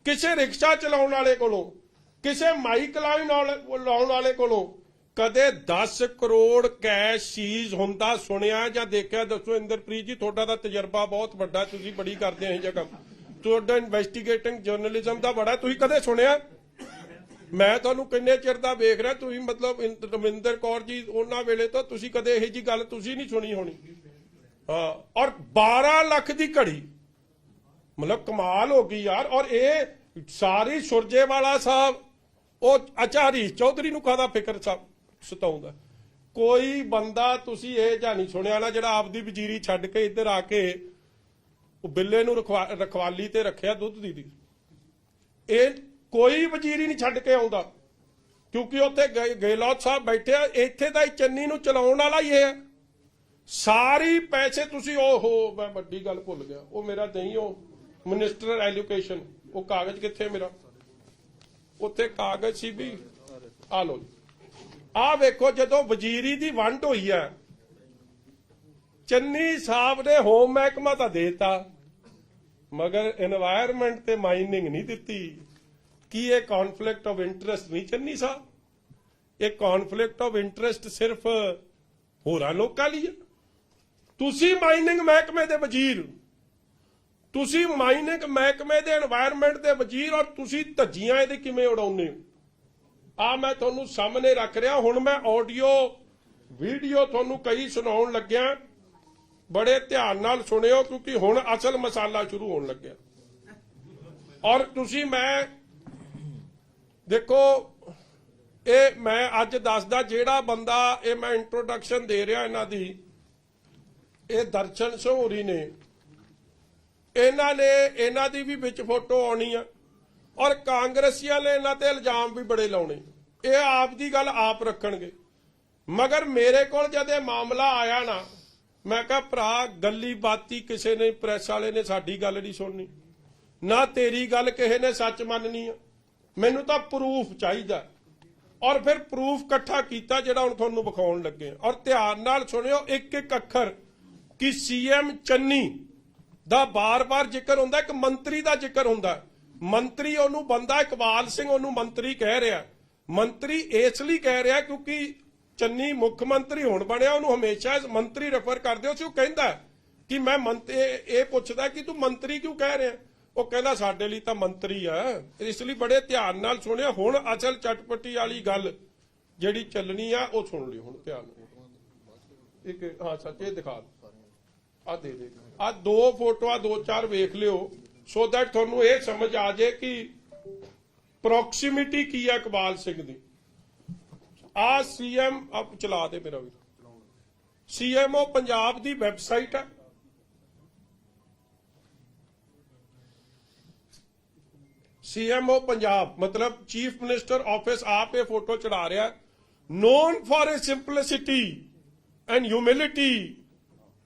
ਕਿਸੇ ਰਿਕਸ਼ਾ ਚਲਾਉਣ ਵਾਲੇ ਕੋਲੋਂ, ਕਿਸੇ ਮਾਈਕ ਲਾਉਣ ਵਾਲੇ ਕੋਲੋਂ ਕਦੇ 10 ਕਰੋੜ ਕੈਸ਼ ਸੀਜ਼ ਹੁੰਦਾ ਸੁਣਿਆ ਜਾਂ ਦੇਖਿਆ? ਦੱਸੋ ਇੰਦਰਪ੍ਰੀਤ ਜੀ, ਤੁਹਾਡਾ ਤਾਂ ਤਜਰਬਾ ਬਹੁਤ ਵੱਡਾ, ਤੁਸੀਂ ਬੜੀ ਕਰਦੇ ਹੋ ਇਹ ਜਗ੍ਹਾ, ਤੁਹਾਡਾ ਇਨਵੈਸਟੀਗੇਟਿੰਗ ਜਰਨਲਿਜ਼ਮ ਦਾ ਬੜਾ, ਤੁਸੀਂ ਕਦੇ ਸੁਣਿਆ? ਮੈਂ ਤੁਹਾਨੂੰ ਕਿੰਨੇ ਚਿਰ ਦਾ ਵੇਖ ਰਿਹਾ, ਤੁਸੀਂ ਮਤਲਬ ਰਮਿੰਦਰ ਕੌਰ ਜੀ ਉਹਨਾਂ ਵੇਲੇ ਤੋਂ ਤੁਸੀਂ ਕਦੇ ਇਹੋ ਜੀ ਗੱਲ ਤੁਸੀਂ ਨਹੀਂ ਸੁਣੀ ਹੋਣੀ। ਹਾਂ, ਔਰ 12 ਲੱਖ ਦੀ ਘੜੀ, ਮਤਲਬ ਕਮਾਲ ਹੋ ਗਈ ਯਾਰ। ਔਰ ਇਹ ਸਾਰੀ ਸੁਰਜੇਵਾਲਾ ਸਾਹਿਬ, ਉਹ ਅੱਛਾ ਹਰੀਸ਼ ਚੌਧਰੀ ਨੂੰ ਕਾਹਦਾ ਫਿਕਰ ਸਤਾਉਂਦਾ? ਕੋਈ ਬੰਦਾ ਤੁਸੀਂ ਇਹ ਜਾਂ ਨਹੀਂ ਸੁਣਿਆ ਨਾ ਜਿਹੜਾ ਆਪਦੀ ਵਜ਼ੀਰੀ ਛੱਡ ਕੇ ਇੱਧਰ ਆ ਕੇ ਉਹ ਬਿੱਲੇ ਨੂੰ ਰਖਵਾਲੀ ਤੇ ਰੱਖਿਆ ਦੁੱਧ ਦੀ। ਇਹ ਕੋਈ ਵਜ਼ੀਰੀ ਨਹੀਂ ਛੱਡ ਕੇ ਆਉਂਦਾ, ਕਿਉਂਕਿ ਉੱਥੇ ਗਹਿਲੋਤ ਸਾਹਿਬ ਬੈਠੇ ਆ। ਇੱਥੇ ਤਾਂ ਚੰਨੀ ਨੂੰ ਚਲਾਉਣ ਵਾਲਾ ਹੀ ਇਹ ਹੈ। ਸਾਰੀ ਪੈਸੇ ਤੁਸੀਂ ਓਹੋ, ਮੈਂ ਵੱਡੀ ਗੱਲ ਭੁੱਲ ਗਿਆ, ਉਹ ਮੇਰਾ ਨਹੀਂ, ਉਹ ਮਿਨਿਸਟਰ ਐਜੂਕੇਸ਼ਨ, ਉਹ ਕਾਗਜ਼ ਕਿੱਥੇ ਮੇਰਾ? ਉੱਥੇ ਕਾਗਜ਼ ਸੀ ਵੀ, ਆ ਲੋ, ਆ ਵੇਖੋ। ਜਦੋਂ ਵਜ਼ੀਰੀ ਦੀ ਵੰਡ ਹੋਈ ਹੈ, ਚੰਨੀ ਸਾਹਿਬ ਨੇ ਹੋਮ ਮਹਿਕਮਾ ਤਾਂ ਦੇਤਾ, ਮਗਰ এনवायरमेंट ਤੇ ਮਾਈਨਿੰਗ ਨਹੀਂ ਦਿੱਤੀ। ਕੀ ਇਹ ਕੌਨਫਲਿਕਟ ਆਫ ਇੰਟਰਸਟ ਨਹੀਂ ਚੰਨੀ ਸਾਹਿਬ? ਇਹ ਕੌਨਫਲਿਕਟ ਆਫ ਇੰਟਰਸਟ ਸਿਰਫ ਹੋਰਾਂ ਲੋਕਾਂ ਲਈ ਹੈ। ਤੁਸੀਂ ਮਾਈਨਿੰਗ ਮਹਿਕਮੇ ਦੇ ਵਜ਼ੀਰ, ਤੁਸੀਂ ਮਾਈਨਿੰਗ ਮਹਿਕਮੇ ਦੇ এনवायरमेंट ਦੇ ਵਜ਼ੀਰ, ਔਰ ਤੁਸੀਂ ਧੱਜੀਆਂ ਇਹਦੇ ਕਿਵੇਂ ਉਡਾਉਂਦੇ ਹੋ? ਆ ਮੈਂ ਤੁਹਾਨੂੰ ਸਾਹਮਣੇ ਰੱਖ ਰਿਹਾ। ਹੁਣ ਮੈਂ ਆਡੀਓ ਵੀਡੀਓ ਤੁਹਾਨੂੰ ਕਈ ਸੁਣਾਉਣ ਲੱਗਿਆ, ਬੜੇ ਧਿਆਨ ਨਾਲ ਸੁਣਿਓ, ਕਿਉਂਕਿ ਹੁਣ ਅਸਲ ਮਸਾਲਾ ਸ਼ੁਰੂ ਹੋਣ ਲੱਗਿਆ। ਔਰ ਤੁਸੀਂ, ਮੈਂ ਦੇਖੋ, ਇਹ ਮੈਂ ਅੱਜ ਦੱਸਦਾ, ਜਿਹੜਾ ਬੰਦਾ, ਇਹ ਮੈਂ ਇੰਟਰੋਡਕਸ਼ਨ ਦੇ ਰਿਹਾ ਇਹਨਾਂ ਦੀ, ਇਹ ਦਰਸ਼ਨ ਸਹੂਰੀ ਨੇ। ਇਹਨਾਂ ਦੀ ਵੀ ਵਿੱਚ ਫੋਟੋ ਆਉਣੀ ਆ, ਔਰ ਕਾਂਗਰਸੀਆਂ ਨੇ ਇਹਨਾਂ ਤੇ ਇਲਜ਼ਾਮ ਵੀ ਬੜੇ ਲਾਉਣੇ। ਇਹ ਆਪ ਦੀ ਗੱਲ ਆਪ ਰੱਖਣਗੇ। ਮਗਰ ਮੇਰੇ ਕੋਲ ਜਦ ਇਹ ਮਾਮਲਾ ਆਇਆ ਨਾ, ਮੈਂ ਕਿਹਾ ਭਰਾ, ਗੱਲੀ ਬਾਤੀ ਕਿਸੇ ਨੇ, ਪ੍ਰੈਸ ਵਾਲੇ ਨੇ ਸਾਡੀ ਗੱਲ ਨਹੀਂ ਸੁਣਨੀ, ਨਾ ਤੇਰੀ ਗੱਲ ਕਿਸੇ ਨੇ ਸੱਚ ਮੰਨਣੀ ਆ। ਮੈਨੂੰ ਤਾਂ ਪ੍ਰੂਫ ਚਾਹੀਦਾ। ਔਰ ਫਿਰ ਪ੍ਰੂਫ ਇਕੱਠਾ ਕੀਤਾ ਜਿਹੜਾ ਹੁਣ ਤੁਹਾਨੂੰ ਵਿਖਾਉਣ ਲੱਗੇ। ਔਰ ਧਿਆਨ ਨਾਲ ਸੁਣਿਓ ਇੱਕ ਇੱਕ ਅੱਖਰ, ਕਿ ਸੀਐਮ ਚੰਨੀ ਦਾ ਬਾਰ-ਬਾਰ ਜ਼ਿਕਰ ਹੁੰਦਾ, ਇੱਕ ਮੰਤਰੀ ਦਾ ਜ਼ਿਕਰ ਹੁੰਦਾ। ਮੰਤਰੀ ਉਹਨੂੰ ਬੰਦਾ ਇਕਬਾਲ ਸਿੰਘ ਉਹਨੂੰ ਮੰਤਰੀ ਕਹਿ ਰਿਹਾ। ਮੰਤਰੀ ਇਸ ਲਈ ਕਹਿ ਰਿਹਾ ਕਿਉਂਕਿ ਚੰਨੀ ਮੁੱਖ ਮੰਤਰੀ ਹੁਣ ਬਣਿਆ, ਉਹਨੂੰ ਹਮੇਸ਼ਾ ਮੰਤਰੀ ਰੈਫਰ ਕਰਦੇ ਹੋ ਸੀ। ਉਹ ਕਹਿੰਦਾ ਕਿ ਮੈਂ ਇਹ ਪੁੱਛਦਾ ਕਿ ਤੂੰ ਮੰਤਰੀ ਕਿਉਂ ਕਹਿ ਰਿਹਾ? ਉਹ ਕਹਿੰਦਾ ਸਾਡੇ ਲਈ ਤਾਂ ਮੰਤਰੀ ਆ। ਇਸ ਲਈ ਬੜੇ ਧਿਆਨ ਨਾਲ ਸੁਣਿਆ। ਹੁਣ ਅਸਲ ਚਟਪਟੀ ਵਾਲੀ ਗੱਲ ਜਿਹੜੀ ਚੱਲਣੀ ਆ ਉਹ ਸੁਣ ਲਈ ਹੁਣ ਧਿਆਨ ਨਾਲ। ਇੱਕ ਹਾਂ ਸੱਚੇ ਦਿਖਾ ਆ ਦੇ ਆ 2 ਫੋਟੋਆਂ 2-4 ਵੇਖ ਲਿਓ ਸੋ ਦੈਟ ਤੁਹਾਨੂੰ ਇਹ ਸਮਝ ਆ ਜਾਏ ਕਿ ਪ੍ਰੋਕਸੀਮਿਟੀ ਕੀ ਆ ਇਕਬਾਲ ਸਿੰਘ ਦੀ। ਆ ਸੀਐਮ ਆਪ ਚਲਾ ਦੇ ਮੇਰਾ ਵੀ ਸੀਐਮਓ ਪੰਜਾਬ ਦੀ ਵੈਬਸਾਈਟ ਹੈ। सीएमओ पंजाब मतलब चीफ मिनिस्टर ऑफिस आप ये फोटो चढ़ा रहा है। Known for a simplicity and humility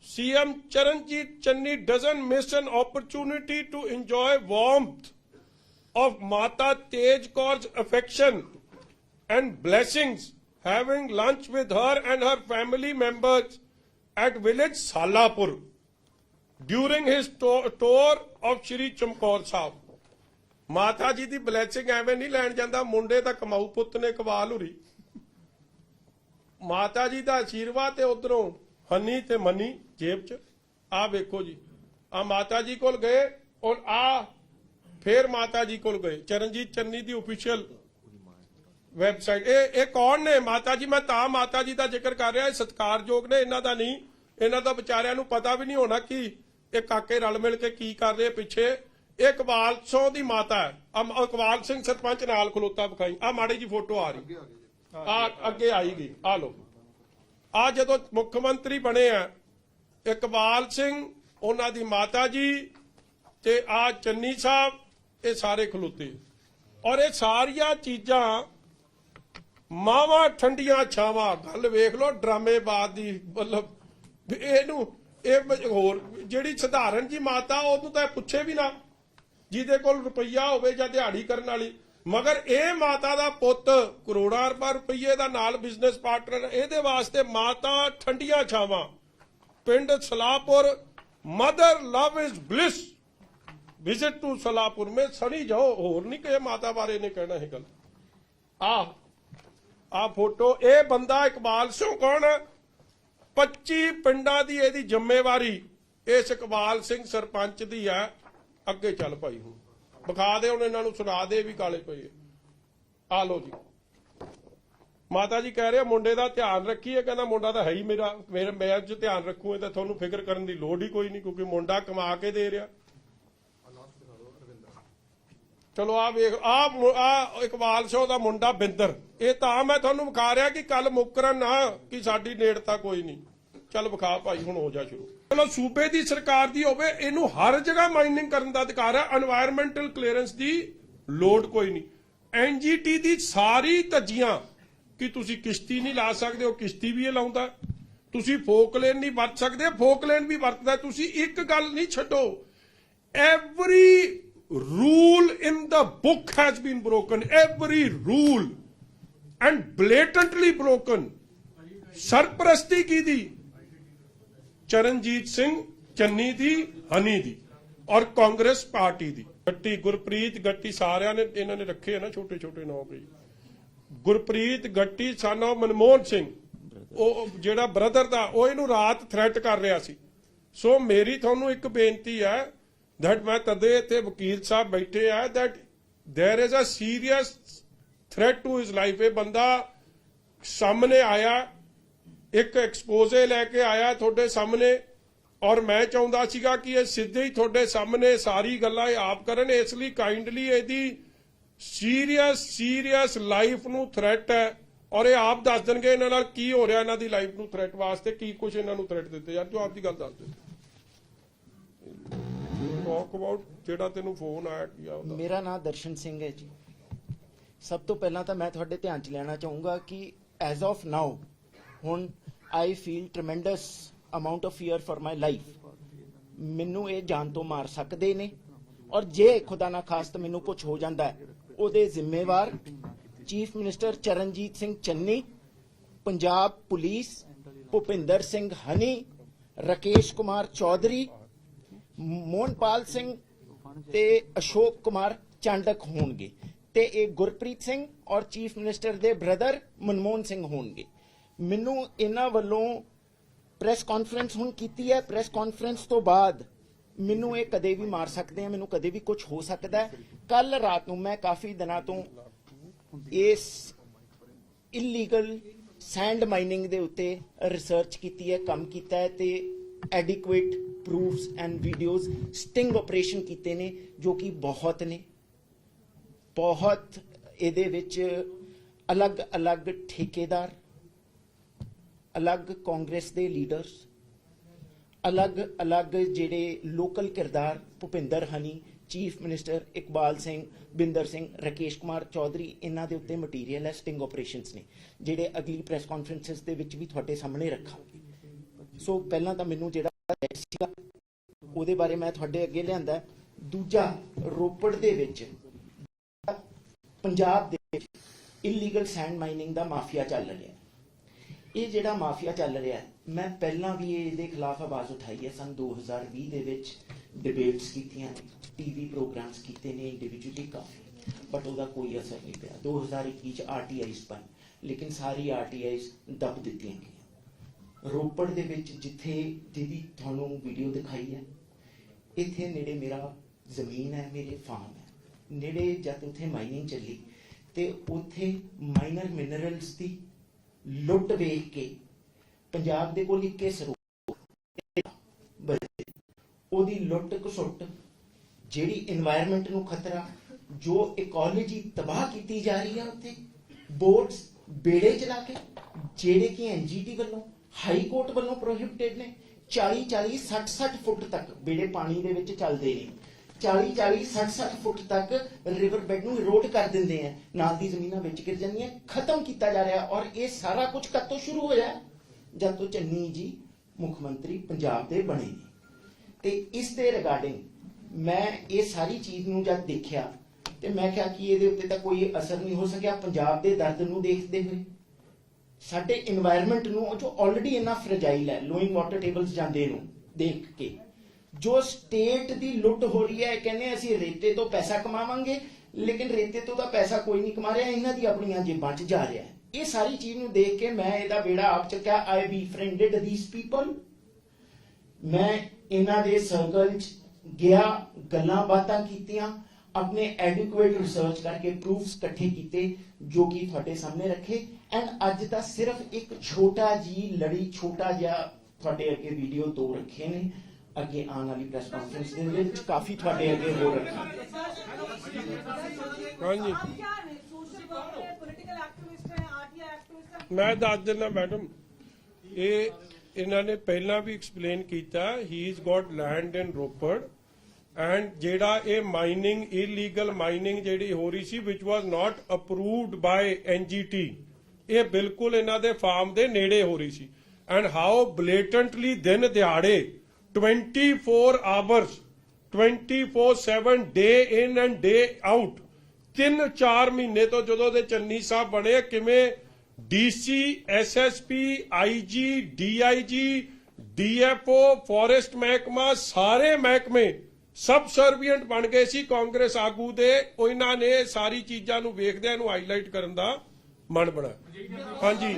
CM Charanjit Channi doesn't miss an opportunity to enjoy warmth of Mata Tej Kaur's affection and blessings, having lunch with her and her family members at village Salapur during his tour of Shri Chamkaur Sahib. ਮਾਤਾ ਜੀ ਦੀ blessing ਐਵੇਂ ਨਹੀਂ ਲੈਣ ਜਾਂਦਾ, ਮੁੰਡੇ ਤਾਂ ਕਮਾਊ ਪੁੱਤ ਨੇ ਕਵਾਲ ਹੁਰੀ। ਮਾਤਾ ਜੀ ਦਾ ਆਸ਼ੀਰਵਾਦ ਤੇ ਉਧਰੋਂ ਹਨੀ ਤੇ ਮਨੀ ਜੇਬ 'ਚ। ਆ ਵੇਖੋ ਜੀ, ਆ ਮਾਤਾ ਜੀ ਕੋਲ ਗਏ ਔਰ ਆ ਫੇਰ ਮਾਤਾ ਜੀ ਕੋਲ ਗਏ। ਚਰਨਜੀਤ ਚੰਨੀ ਦੀ ਆਫੀਸ਼ੀਅਲ ਵੈਬਸਾਈਟ। ਇਹ ਕੌਣ ਨੇ ਮਾਤਾ ਜੀ? ਮੈਂ ਤਾਂ ਮਾਤਾ ਜੀ ਦਾ ਜ਼ਿਕਰ ਕਰ ਰਿਹਾ, ਇਹ ਸਤਿਕਾਰਯੋਗ ਨੇ, ਇਹਨਾਂ ਦਾ ਨਹੀਂ। ਇਹਨਾਂ ਦਾ ਵਿਚਾਰਿਆਂ ਨੂੰ ਪਤਾ ਵੀ ਨਹੀਂ ਹੋਣਾ ਕਿ ਇਹ ਕਾਕੇ ਰਲ ਮਿਲ ਕੇ ਕੀ ਕਰ ਰਹੇ ਪਿੱਛੇ। ਇਹ ਇਕਬਾਲ ਸਿੰਘ ਦੀ ਮਾਤਾ ਹੈ। ਇਕਬਾਲ ਸਿੰਘ ਸਰਪੰਚ ਨਾਲ ਖਲੋਤਾ ਵਿਖਾਈ। ਆ ਮਾੜੀ ਜੀ ਫੋਟੋ ਆ ਰਹੀ, ਆ ਅੱਗੇ ਆਈ ਗਈ। ਆ ਲੋ, ਆ ਜਦੋਂ ਮੁੱਖ ਮੰਤਰੀ ਬਣੇ ਆ ਇਕਬਾਲ ਸਿੰਘ, ਉਹਨਾਂ ਦੀ ਮਾਤਾ ਜੀ ਤੇ ਆ ਚੰਨੀ ਸਾਹਿਬ, ਇਹ ਸਾਰੇ ਖਲੋਤੇ। ਔਰ ਇਹ ਸਾਰੀਆਂ ਚੀਜ਼ਾਂ ਮਾਵਾਂ ਠੰਡੀਆਂ ਛਾਵਾਂ। ਗੱਲ ਵੇਖ ਲੋ ਡਰਾਮੇਬਾਜ਼ ਦੀ, ਮਤਲਬ ਇਹਨੂੰ ਇਹ ਹੋਰ ਜਿਹੜੀ ਸਧਾਰਨ ਜੀ ਮਾਤਾ ਉਹਨੂੰ ਤਾਂ ਪੁੱਛੇ ਵੀ ਨਾ, ਜਿਹਦੇ ਕੋਲ ਰੁਪਈਆ ਹੋਵੇ ਜਾਂ ਦਿਹਾੜੀ ਕਰਨ ਵਾਲੀ। ਮਗਰ ਇਹ ਮਾਤਾ ਦਾ ਪੁੱਤ ਕਰੋੜਾਂ ਰੁਪਈਏ ਦਾ ਨਾਲ ਬਿਜ਼ਨਸ ਪਾਰਟਨਰ, ਇਹਦੇ ਵਾਸਤੇ ਮਾਤਾ ਠੰਡੀਆਂ ਛਾਵਾਂ। ਪਿੰਡ Salahpur, mother love is bliss, visit to Salahpur में ਸਣੀ ਜਾਓ। ਹੋਰ ਨਹੀਂ ਕਿ ਮਾਤਾ ਬਾਰੇ ਨੇ ਕਹਿਣਾ ਇਹ ਗੱਲ। ਆ ਫੋਟੋ, ਇਹ ਬੰਦਾ ਇਕਬਾਲ ਸਿੰਘ ਕੌਣ ਹੈ? 25 ਪਿੰਡਾਂ ਦੀ ਇਹਦੀ ਜ਼ਿੰਮੇਵਾਰੀ ਇਸ ਇਕਬਾਲ ਸਿੰਘ ਸਰਪੰਚ ਦੀ ਹੈ। ਅੱਗੇ ਚੱਲ ਭਾਈ, ਹੁਣ ਵਿਖਾ ਦੇ, ਹੁਣ ਇਹਨਾਂ ਨੂੰ ਸੁਣਾ ਦੇ ਵੀ ਕਾਲੇ ਪਏ। ਆ ਲੋ ਜੀ, ਮਾਤਾ ਜੀ ਕਹਿ ਰਹੇ ਮੁੰਡੇ ਦਾ ਧਿਆਨ ਰੱਖੀਏ। ਕਹਿੰਦਾ ਮੁੰਡਾ ਤਾਂ ਹੈ ਹੀ ਮੇਰਾ, ਮੈਂ ਅੱਜ ਧਿਆਨ ਰੱਖੂਏ ਤਾਂ ਤੁਹਾਨੂੰ ਫਿਕਰ ਕਰਨ ਦੀ ਲੋੜ ਹੀ ਕੋਈ ਨਹੀਂ, ਕਿਉਂਕਿ ਮੁੰਡਾ ਕਮਾ ਕੇ ਦੇ ਰਿਹਾ। ਚਲੋ ਆ ਵੇਖ, ਆ ਇਕਬਾਲ ਸਿੰਘ ਦਾ ਮੁੰਡਾ ਬਿੰਦਰ। ਇਹ ਤਾਂ ਮੈਂ ਤੁਹਾਨੂੰ ਵਿਖਾ ਰਿਹਾ ਕਿ ਕੱਲ ਮੁੱਕਰਨ ਨਾ ਕਿ ਸਾਡੀ ਨੇੜਤਾ ਕੋਈ ਨਹੀਂ। ਚੱਲ ਵਿਖਾ ਭਾਈ, ਹੁਣ ਹੋ ਜਾ ਸ਼ੁਰੂ। ਚਲੋ ਸੂਬੇ ਦੀ ਸਰਕਾਰ ਦੀ ਹੋਵੇ, ਇਹਨੂੰ ਹਰ ਜਗ੍ਹਾ ਮਾਈਨਿੰਗ ਕਰਨ ਦਾ ਅਧਿਕਾਰ ਹੈ। এনवायरमेंटल ਕਲੀਅਰੈਂਸ ਦੀ ਲੋੜ ਕੋਈ ਨਹੀਂ। ਐਨਜੀਟੀ ਦੀ ਸਾਰੀ ਧੱਜੀਆਂ ਕਿ ਤੁਸੀਂ ਕਿਸ਼ਤੀ ਨਹੀਂ ਲਾ ਸਕਦੇ, ਉਹ ਕਿਸ਼ਤੀ ਵੀ ਇਹ ਲਾਉਂਦਾ। ਤੁਸੀਂ ਫੋਕਲੇਨ ਨਹੀਂ ਵਰਤ ਸਕਦੇ, ਫੋਕਲੇਨ ਵੀ ਵਰਤਦਾ। ਤੁਸੀਂ ਇੱਕ ਗੱਲ ਨਹੀਂ ਛੱਡੋ, every rule in the book has been broken, every rule, and blatantly broken. ਸਰਪ੍ਰਸਤੀ ਕੀ ਦੀ? ਚਰਨਜੀਤ ਸਿੰਘ ਚੰਨੀ ਦੀ, ਹਨੀ ਦੀ ਔਰ ਕਾਂਗਰਸ ਪਾਰਟੀ ਦੀ। ਗੱਟੀ, ਗੁਰਪ੍ਰੀਤ ਗੱਟੀ, ਸਾਰਿਆਂ ਨੇ ਇਹਨਾਂ ਨੇ ਰੱਖੇ ਆ ਨਾ ਛੋਟੇ ਛੋਟੇ ਨਾਮ ਵੀ। ਗੁਰਪ੍ਰੀਤ ਗੱਟੀ ਸਨ ਆਫ ਮਨਮੋਹਨ ਸਿੰਘ, ਉਹ ਜਿਹੜਾ ਬ੍ਰਦਰ ਦਾ, ਉਹ ਇਹਨੂੰ ਰਾਤ ਥ੍ਰੈਟ ਕਰ ਰਿਹਾ ਸੀ। ਸੋ ਮੇਰੀ ਤੁਹਾਨੂੰ ਇੱਕ ਬੇਨਤੀ ਹੈ that ਮੈਂ ਤਦੇ ਇੱਥੇ ਵਕੀਲ ਸਾਹਿਬ ਬੈਠੇ ਆ, that there is a serious threat to his life। ਇਹ ਬੰਦਾ ਸਾਹਮਣੇ ਆਇਆ, ਇੱਕ ਐਕਸਪੋਜ਼ੇ ਲੈ ਕੇ ਆਇਆ ਤੁਹਾਡੇ ਸਾਹਮਣੇ, ਔਰ ਮੈਂ ਚਾਹੁੰਦਾ ਸੀਗਾ ਕਿ ਇਹ ਸਿੱਧੇ ਹੀ ਤੁਹਾਡੇ ਸਾਹਮਣੇ ਸਾਰੀ ਗੱਲਾਂ ਇਹ ਆਪ ਕਰਨ। ਇਸ ਲਈ ਕਾਈਂਡਲੀ ਇਹਦੀ ਸੀਰੀਅਸ ਲਾਈਫ ਨੂੰ ਥ੍ਰੈਟ ਹੈ, ਔਰ ਇਹ ਆਪ ਦੱਸ ਦੇਣਗੇ ਇਹਨਾਂ ਨਾਲ ਕੀ ਹੋ ਰਿਹਾ, ਇਹਨਾਂ ਦੀ ਲਾਈਫ ਨੂੰ ਥ੍ਰੈਟ ਵਾਸਤੇ ਕੀ ਕੁਝ ਇਹਨਾਂ ਨੂੰ ਥ੍ਰੈਟ ਦਿੱਤੇ। ਯਾਰ ਜੋ ਆਪਦੀ ਗੱਲ ਦੱਸ ਦੇ। ਟਾਕ ਅਬਾਊਟ ਜਿਹੜਾ ਤੈਨੂੰ ਫੋਨ ਆਇਆ ਕੀ ਆ ਉਹਦਾ। ਮੇਰਾ ਨਾਮ ਦਰਸ਼ਨ ਸਿੰਘ ਹੈ ਜੀ। ਸਭ ਤੋਂ ਪਹਿਲਾਂ ਤਾਂ ਮੈਂ ਤੁਹਾਡੇ ਧਿਆਨ 'ਚ ਲੈਣਾ ਚਾਹੂੰਗਾ ਕਿ ਐਜ਼ ਆਫ ਨਾਓ ਹੁਣ I feel tremendous amount of fear for my life. ਮੈਨੂੰ ਇਹ ਜਾਨ ਤੋਂ ਮਾਰ ਸਕਦੇ ਨੇ, ਔਰ ਜੇ ਖੁਦਾ ਨਾ ਖਾਸਤ ਮੈਨੂੰ ਕੁਝ ਹੋ ਜਾਂਦਾ ਹੈ, ਉਹਦੇ ਜ਼ਿੰਮੇਵਾਰ chief minister Charanjit Singh Channi, Punjab police, Bhupinder Singh Honey, Rakesh Kumar Chaudhary, Mohanpal Singh ਤੇ ਅਸ਼ੋਕ ਕੁਮਾਰ ਚਾਂਡਕ ਹੋਣਗੇ, ਤੇ ਇਹ ਗੁਰਪ੍ਰੀਤ ਸਿੰਘ ਔਰ ਚੀਫ ਮਿਨਿਸਟਰ ਦੇ ਬ੍ਰਦਰ ਮਨਮੋਹਨ ਸਿੰਘ ਹੋਣਗੇ। ਮੈਨੂੰ ਇਹਨਾਂ ਵੱਲੋਂ ਪ੍ਰੈਸ ਕਾਨਫਰੰਸ ਹੁਣ ਕੀਤੀ ਹੈ। ਪ੍ਰੈਸ ਕਾਨਫਰੰਸ ਤੋਂ ਬਾਅਦ ਮੈਨੂੰ ਇਹ ਕਦੇ ਵੀ ਮਾਰ ਸਕਦੇ ਆ, ਮੈਨੂੰ ਕਦੇ ਵੀ ਕੁਝ ਹੋ ਸਕਦਾ ਹੈ। ਕੱਲ ਰਾਤ ਨੂੰ ਮੈਂ ਕਾਫੀ ਦਿਨਾਂ ਤੋਂ ਇਸ ਇਲੀਗਲ ਸੈਂਡ ਮਾਈਨਿੰਗ ਦੇ ਉੱਤੇ ਰਿਸਰਚ ਕੀਤੀ ਹੈ, ਕੰਮ ਕੀਤਾ ਹੈ ਤੇ adequate proofs and videos sting operation ਕੀਤੇ ਨੇ, ਜੋ ਕਿ ਬਹੁਤ ਨੇ, ਬਹੁਤ। ਇਹਦੇ ਵਿੱਚ ਅਲੱਗ-ਅਲੱਗ ਠੇਕੇਦਾਰ, ਅਲੱਗ ਕਾਂਗਰਸ ਦੇ ਲੀਡਰਸ, ਅਲੱਗ-ਅਲੱਗ ਜਿਹੜੇ ਲੋਕਲ ਕਿਰਦਾਰ, ਭੁਪਿੰਦਰ ਹਨੀ, ਚੀਫ ਮਿਨਿਸਟਰ ਇਕਬਾਲ ਸਿੰਘ, ਬਿੰਦਰ ਸਿੰਘ, ਰਾਕੇਸ਼ ਕੁਮਾਰ ਚੌਧਰੀ, ਇਹਨਾਂ ਦੇ ਉੱਤੇ ਮਟੀਰੀਅਲ ਹੈ, ਸਟਿੰਗ ਆਪਰੇਸ਼ਨਸ ਨੇ, ਜਿਹੜੇ ਅਗਲੀ ਪ੍ਰੈਸ ਕਾਨਫਰੰਸਿਸ ਦੇ ਵਿੱਚ ਵੀ ਤੁਹਾਡੇ ਸਾਹਮਣੇ ਰੱਖਾਂਗੇ। ਸੋ ਪਹਿਲਾਂ ਤਾਂ ਮੈਨੂੰ ਜਿਹੜਾ ਸੀਗਾ ਉਹਦੇ ਬਾਰੇ ਮੈਂ ਤੁਹਾਡੇ ਅੱਗੇ ਲਿਆਂਦਾ। ਦੂਜਾ, ਰੋਪੜ ਦੇ ਵਿੱਚ, ਪੰਜਾਬ ਦੇ ਵਿੱਚ ਇਲੀਗਲ ਸੈਂਡ ਮਾਈਨਿੰਗ ਦਾ ਮਾਫੀਆ ਚੱਲ ਰਿਹਾ। ਇਹ ਜਿਹੜਾ ਮਾਫੀਆ ਚੱਲ ਰਿਹਾ, ਮੈਂ ਪਹਿਲਾਂ ਵੀ ਇਹਦੇ ਖਿਲਾਫ ਆਵਾਜ਼ ਉਠਾਈ ਹੈ। ਸਨ 2020 ਦੇ ਵਿੱਚ ਡਿਬੇਟਸ ਕੀਤੀਆਂ, ਟੀਵੀ ਪ੍ਰੋਗਰਾਮਸ ਕੀਤੇ ਨੇ ਇੰਡੀਵਿਜੂਅਲੀ ਕਾਫੀ, ਬਟ ਉਹਦਾ ਕੋਈ ਅਸਰ ਨਹੀਂ ਪਿਆ। 2021 ਚ ਆਰਟੀਆਈਜ਼ ਬਣ, ਲੇਕਿਨ ਸਾਰੀ ਆਰਟੀਆਈਜ਼ ਦੱਬ ਦਿੱਤੀਆਂ ਗਈਆਂ। ਰੋਪੜ ਦੇ ਵਿੱਚ ਜਿੱਥੇ ਜਿਹਦੀ ਤੁਹਾਨੂੰ ਵੀਡੀਓ ਦਿਖਾਈ ਹੈ, ਇੱਥੇ ਨੇੜੇ ਮੇਰਾ ਜ਼ਮੀਨ ਹੈ, ਮੇਰੇ ਫਾਰਮ ਹੈ, ਨੇੜੇ ਜਦ ਉੱਥੇ ਮਾਈਨਿੰਗ ਚੱਲੀ ਤੇ ਉੱਥੇ ਮਾਈਨਰ ਮਿਨਰਲਸ ਦੀ ਲੁੱਟ ਵੇਖ ਕੇ ਪੰਜਾਬ ਦੇ ਕੋਲ ਇੱਕੇ ਸਰੋਤ, ਉਹਦੀ ਲੁੱਟ ਘਸੁੱਟ, ਜਿਹੜੀ এনवायरमेंट ਨੂੰ ਖਤਰਾ, ਜੋ ਇਕੋਲੋਜੀ ਤਬਾਹ ਕੀਤੀ ਜਾ ਰਹੀ ਹੈ, ਉੱਥੇ ਬੋਟਸ ਬੇੜੇ ਚਲਾ ਕੇ, ਜਿਹੜੇ ਕਿ ਐਨਜੀਟੀ ਵੱਲੋਂ, ਹਾਈ ਕੋਰਟ ਵੱਲੋਂ ਪ੍ਰੋਹਿਬਿਟਡ ਨੇ। 40-40, 60-60 ਫੁੱਟ ਤੱਕ ਬੇੜੇ ਪਾਣੀ ਦੇ ਵਿੱਚ ਚੱਲਦੇ ਨੇ, 40-40, 60-60 ਫੁੱਟ ਤੱਕ ਰਿਵਰ ਬੈਡ ਨੂੰ ਇਰੋਡ ਕਰ ਦਿੰਦੇ ਆ, ਨਾਲ ਦੀ ਜ਼ਮੀਨਾਂ ਵਿੱਚ ਗਿਰ ਜਾਂਦੀਆਂ, ਖਤਮ ਕੀਤਾ ਜਾ ਰਿਹਾ। ਔਰ ਇਹ ਸਾਰਾ ਕੁਝ ਕਦ ਤੋਂ ਸ਼ੁਰੂ ਹੋਇਆ? ਜਦ ਤੋਂ ਚੰਨੀ ਜੀ ਮੁੱਖ ਮੰਤਰੀ ਪੰਜਾਬ ਦੇ ਬਣੇ ਨੇ। ਤੇ ਇਸ ਦੇ ਰਿਗਾਰਡਿੰਗ ਮੈਂ ਇਹ ਸਾਰੀ ਚੀਜ਼ ਨੂੰ ਜਦ ਦੇਖਿਆ ਤੇ ਮੈਂ ਕਿਹਾ ਕਿ ਇਹਦੇ ਉੱਤੇ ਤਾਂ ਕੋਈ ਅਸਰ ਨਹੀਂ ਹੋ ਸਕਿਆ। ਪੰਜਾਬ ਦੇ ਦਰਦ ਨੂੰ ਦੇਖਦੇ ਹੋਏ, ਸਾਡੇ এনवायरमेंट ਨੂੰ, ਜੋ ਆਲਰੇਡੀ ਇੰਨਾ ਫਰਜਾਈਲ ਹੈ, ਲੋਇੰਗ ਵਾਟਰ ਟੇਬਲਸ ਜਾਂਦੇ ਨੂੰ ਦੇਖ ਕੇ, ਜੋ ਸਟੇਟ ਦੀ ਲੁੱਟ ਹੋ ਰਹੀ ਹੈ, ਕਹਿੰਦੇ ਅਸੀਂ ਰੇਤੇ ਤੋਂ ਪੈਸਾ ਕਮਾਵਾਂਗੇ, ਲੇਕਿਨ ਰੇਤੇ ਤੋਂ ਤਾਂ ਪੈਸਾ ਕੋਈ ਨਹੀਂ ਕਮਾ ਰਿਹਾ, ਇਹਨਾਂ ਦੀ ਆਪਣੀਆਂ ਜੇਬਾਂ 'ਚ ਜਾ ਰਿਹਾ ਹੈ। ਇਹ ਸਾਰੀ ਚੀਜ਼ ਨੂੰ ਦੇਖ ਕੇ ਮੈਂ ਇਹਦਾ ਬੇੜਾ ਆਪ ਚੱਕਿਆ। ਆਈ ਬੀਫ੍ਰੈਂਡਡ ਥੀਸ ਪੀਪਲ। ਮੈਂ ਇਹਨਾਂ ਦੇ ਸਰਕਲ 'ਚ ਗਿਆ, ਗੱਲਾਂ ਬਾਤਾਂ ਕੀਤੀਆਂ, ਆਪਣੇ ਐਡਿਕੁਏਟ ਰਿਸਰਚ ਕਰਕੇ ਪ੍ਰੂਫਸ ਇਕੱਠੇ ਕੀਤੇ, ਜੋ ਕਿ ਤੁਹਾਡੇ ਸਾਹਮਣੇ ਰੱਖੇ। ਐਂਡ ਅੱਜ ਤਾਂ ਸਿਰਫ ਇੱਕ ਛੋਟਾ ਜੀ ਲੜੀ, ਛੋਟਾ ਜਿਹਾ ਤੁਹਾਡੇ ਅੱਗੇ ਵੀਡੀਓ 2 ਰੱਖੇ ਨੇ। ਅੱਗੇ ਆਉਣ ਵਾਲੀ ਪ੍ਰੈਸ ਕਾਨਫਰੰਸ ਦੇ ਵਿੱਚ ਕਾਫੀ ਤੁਹਾਡੇ ਅੱਗੇ ਹੋ ਰੱਖਾਂ। ਹਾਂਜੀ, ਮੈਂ ਦੱਸ ਦਿੰਦਾ ਮੈਡਮ, ਇਹ ਇਹਨਾਂ ਨੇ ਪਹਿਲਾਂ ਵੀ ਐਕਸਪਲੇਨ ਕੀਤਾ। ਹੀ is got land in Ropar, and ਜਿਹੜਾ ਇਹ ਮਾਈਨਿੰਗ, ਇਲੀਗਲ ਮਾਈਨਿੰਗ ਜਿਹੜੀ ਹੋ ਰਹੀ ਸੀ, ਵਿਚ ਵਾਸ ਨਾਟ ਅਪਰੂਵਡ ਬਾय ਐਨਜੀਟੀ, ਇਹ ਬਿਲਕੁਲ ਇਹਨਾਂ ਦੇ ਫਾਰਮ ਦੇ ਨੇੜੇ ਹੋ ਰਹੀ ਸੀ। ਐਂਡ ਹਾਊ ਬਲੇਟੈਂਟਲੀ ਦਿਨ ਦਿਹਾੜੇ 24 hours 24/7 day in and day out 3-4 ਮਹੀਨੇ ਤੋਂ ਜਦੋਂ ਦੇ ਚੰਨੀ ਸਾਹਿਬ ਬਣੇ, ਕਿਵੇਂ DC, SSP, IG, DIG, DFO, forest ਮਹਿਕਮਾ, ਸਾਰੇ ਮਹਿਕਮੇ ਸਬ ਸਰਵੀਐਂਟ ਬਣ ਗਏ ਸੀ ਕਾਂਗਰਸ ਆਗੂ ਦੇ। ਉਹਨਾਂ ਨੇ ਸਾਰੀ ਚੀਜ਼ਾਂ ਨੂੰ ਵੇਖਦਿਆਂ ਨੂੰ ਹਾਈਲਾਈਟ ਕਰਨ ਦਾ ਮਨ ਬਣਾ। ਹਾਂਜੀ,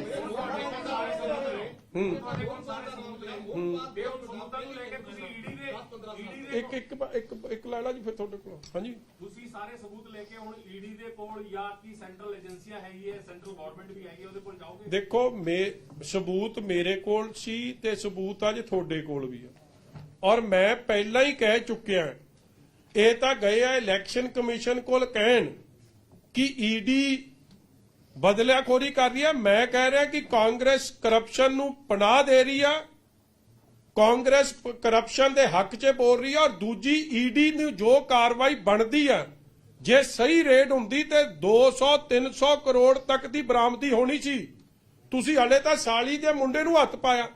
ਇੱਕ ਲਾਲਾ ਜੀ, ਫਿਰ ਤੁਹਾਡੇ ਕੋਲ। ਹਾਂਜੀ, ਤੁਸੀਂ ਸਾਰੇ ਸਬੂਤ ਲੈ ਕੇ ਹੁਣ ਈਡੀ ਦੇ ਕੋਲ ਜਾਂ ਕੀ ਸੈਂਟਰਲ ਏਜੰਸੀਆਂ ਹੈਗੀ ਹੈ, ਸੈਂਟਰਲ ਗਵਰਨਮੈਂਟ ਵੀ ਹੈਗੀ ਹੈ, ਉਹਦੇ ਕੋਲ ਜਾਓਗੇ? ਦੇਖੋ, ਸਬੂਤ ਮੇਰੇ ਕੋਲ ਸੀ ਤੇ ਸਬੂਤ ਅੱਜ ਤੁਹਾਡੇ ਕੋਲ ਵੀ ਆ। ਔਰ ਮੈਂ ਪਹਿਲਾਂ ਹੀ ਕਹਿ ਚੁੱਕਿਆ, ਇਹ ਤਾਂ ਗਏ ਆ ਇਲੈਕਸ਼ਨ ਕਮਿਸ਼ਨ ਕੋਲ ਕਹਿਣ ਕਿ ਈਡੀ ਬਦਲਿਆਖੋਰੀ ਕਰ ਰਹੀ ਹੈ। ਮੈਂ ਕਹਿ ਰਿਹਾ ਕਿ ਕਾਂਗਰਸ ਕਰਪਸ਼ਨ ਨੂੰ ਪਨਾਹ ਦੇ ਰਹੀ ਆ, ਕਾਂਗਰਸ ਕਰਪਸ਼ਨ ਦੇ ਹੱਕ 'ਚ ਬੋਲ ਰਹੀ ਆ। ਔਰ ਦੂਜੀ, ਈਡੀ ਨੂੰ ਜੋ ਕਾਰਵਾਈ ਬਣਦੀ ਆ, ਜੇ ਸਹੀ ਰੇਡ ਹੁੰਦੀ ਤੇ 200-300 ਕਰੋੜ ਤੱਕ ਦੀ ਬਰਾਮਦੀ ਹੋਣੀ ਸੀ। ਤੁਸੀਂ ਹਲੇ ਤਾਂ ਸਾਲੀ ਦੇ ਮੁੰਡੇ ਨੂੰ ਹੱਥ ਪਾਇਆ।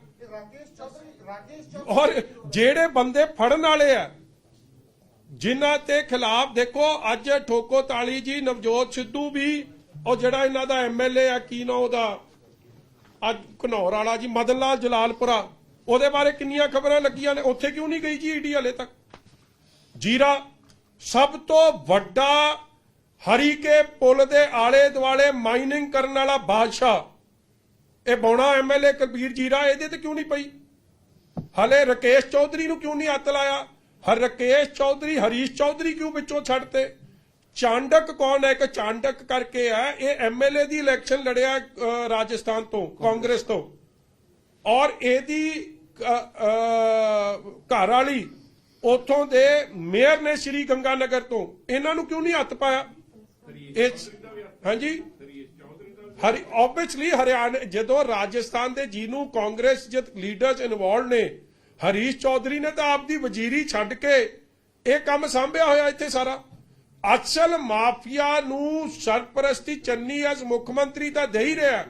ਔਰ ਜਿਹੜੇ ਬੰਦੇ ਫੜਨ ਵਾਲੇ ਆ, ਜਿਨ੍ਹਾਂ ਤੇ ਖਿਲਾਫ, ਦੇਖੋ ਅੱਜ ਠੋਕੋ ਤਾਲੀ ਜੀ, ਨਵਜੋਤ ਸਿੱਧੂ ਵੀ, ਉਹ ਜਿਹੜਾ ਇਹਨਾਂ ਦਾ ਐਮਐਲਏ ਆ, ਕੀ ਨਾ ਉਹਦਾ, ਅੱਜ ਘਨੌਰ ਵਾਲਾ ਜੀ, ਮਦਨ ਲਾਲ ਜਲਾਲਪੁਰਾ, ਉਹਦੇ ਬਾਰੇ ਕਿੰਨੀਆਂ ਖਬਰਾਂ ਲੱਗੀਆਂ ਨੇ। ਉੱਥੇ ਕਿਉਂ ਨਹੀਂ ਗਈ ਜੀ ਈਡੀ ਹਲੇ ਤੱਕ? ਜੀਰਾ, ਸਭ ਤੋਂ ਵੱਡਾ ਹਰੀਕੇ ਪੁਲ ਦੇ ਆਲੇ ਦੁਆਲੇ ਮਾਈਨਿੰਗ ਕਰਨ ਵਾਲਾ ਬਾਦਸ਼ਾਹ, ਇਹ ਬੌਣਾ ਐਮਐਲਏ ਕਬੀਰ ਜੀਰਾ, ਇਹਦੇ ਤੇ ਕਿਉਂ ਨਹੀਂ ਪਈ? ਹਲੇ ਰਾਕੇਸ਼ ਚੌਧਰੀ ਨੂੰ ਕਿਉਂ ਨਹੀਂ ਹੱਥ ਲਾਇਆ? ਰਕੇਸ਼ ਚੌਧਰੀ, ਹਰੀਸ਼ ਚੌਧਰੀ ਕਿਉਂ ਵਿੱਚੋਂ ਛੱਡਤੇ? ਚਾਂਡਕ ਕੌਣ ਹੈ? ਇੱਕ ਚਾਂਡਕ ਕਰਕੇ ਹੈ, ਇਹ ਐਮਐਲਏ ਦੀ ਇਲੈਕਸ਼ਨ ਲੜਿਆ ਰਾਜਸਥਾਨ ਤੋਂ, ਕਾਂਗਰਸ ਤੋਂ, ਔਰ ਇਹਦੀ ਘਰ ਵਾਲੀ ਉਥੋਂ ਦੇ ਮੇਅਰ ਨੇ ਸ਼੍ਰੀ ਗੰਗਾਨਗਰ ਤੋਂ। ਇਹਨਾਂ ਨੂੰ ਕਿਉਂ ਨਹੀਂ ਹੱਥ ਪਾਇਆ? ਹਾਂਜੀ, ਆਬਵੀਅਸਲੀ ਹਰਿਆਣਾ, ਜਦੋਂ ਰਾਜਸਥਾਨ ਦੇ ਜਿਹਨੂੰ ਕਾਂਗਰਸ ਜਦ ਲੀਡਰਸ ਇਨਵੋਲਵ ਨੇ, ਹਰੀਸ਼ ਚੌਧਰੀ ਨੇ ਤਾਂ ਆਪਦੀ ਵਜ਼ੀਰੀ ਛੱਡ ਕੇ ਇਹ ਕੰਮ ਸਾਂਭਿਆ ਹੋਇਆ ਇੱਥੇ ਸਾਰਾ। ਅਸਲ ਮਾਫੀਆ ਨੂੰ ਸਰਪ੍ਰਸਤੀ ਚੰਨੀ ਐਸ ਮੁੱਖ ਮੰਤਰੀ ਤਾਂ ਦੇ ਹੀ ਰਿਹਾ,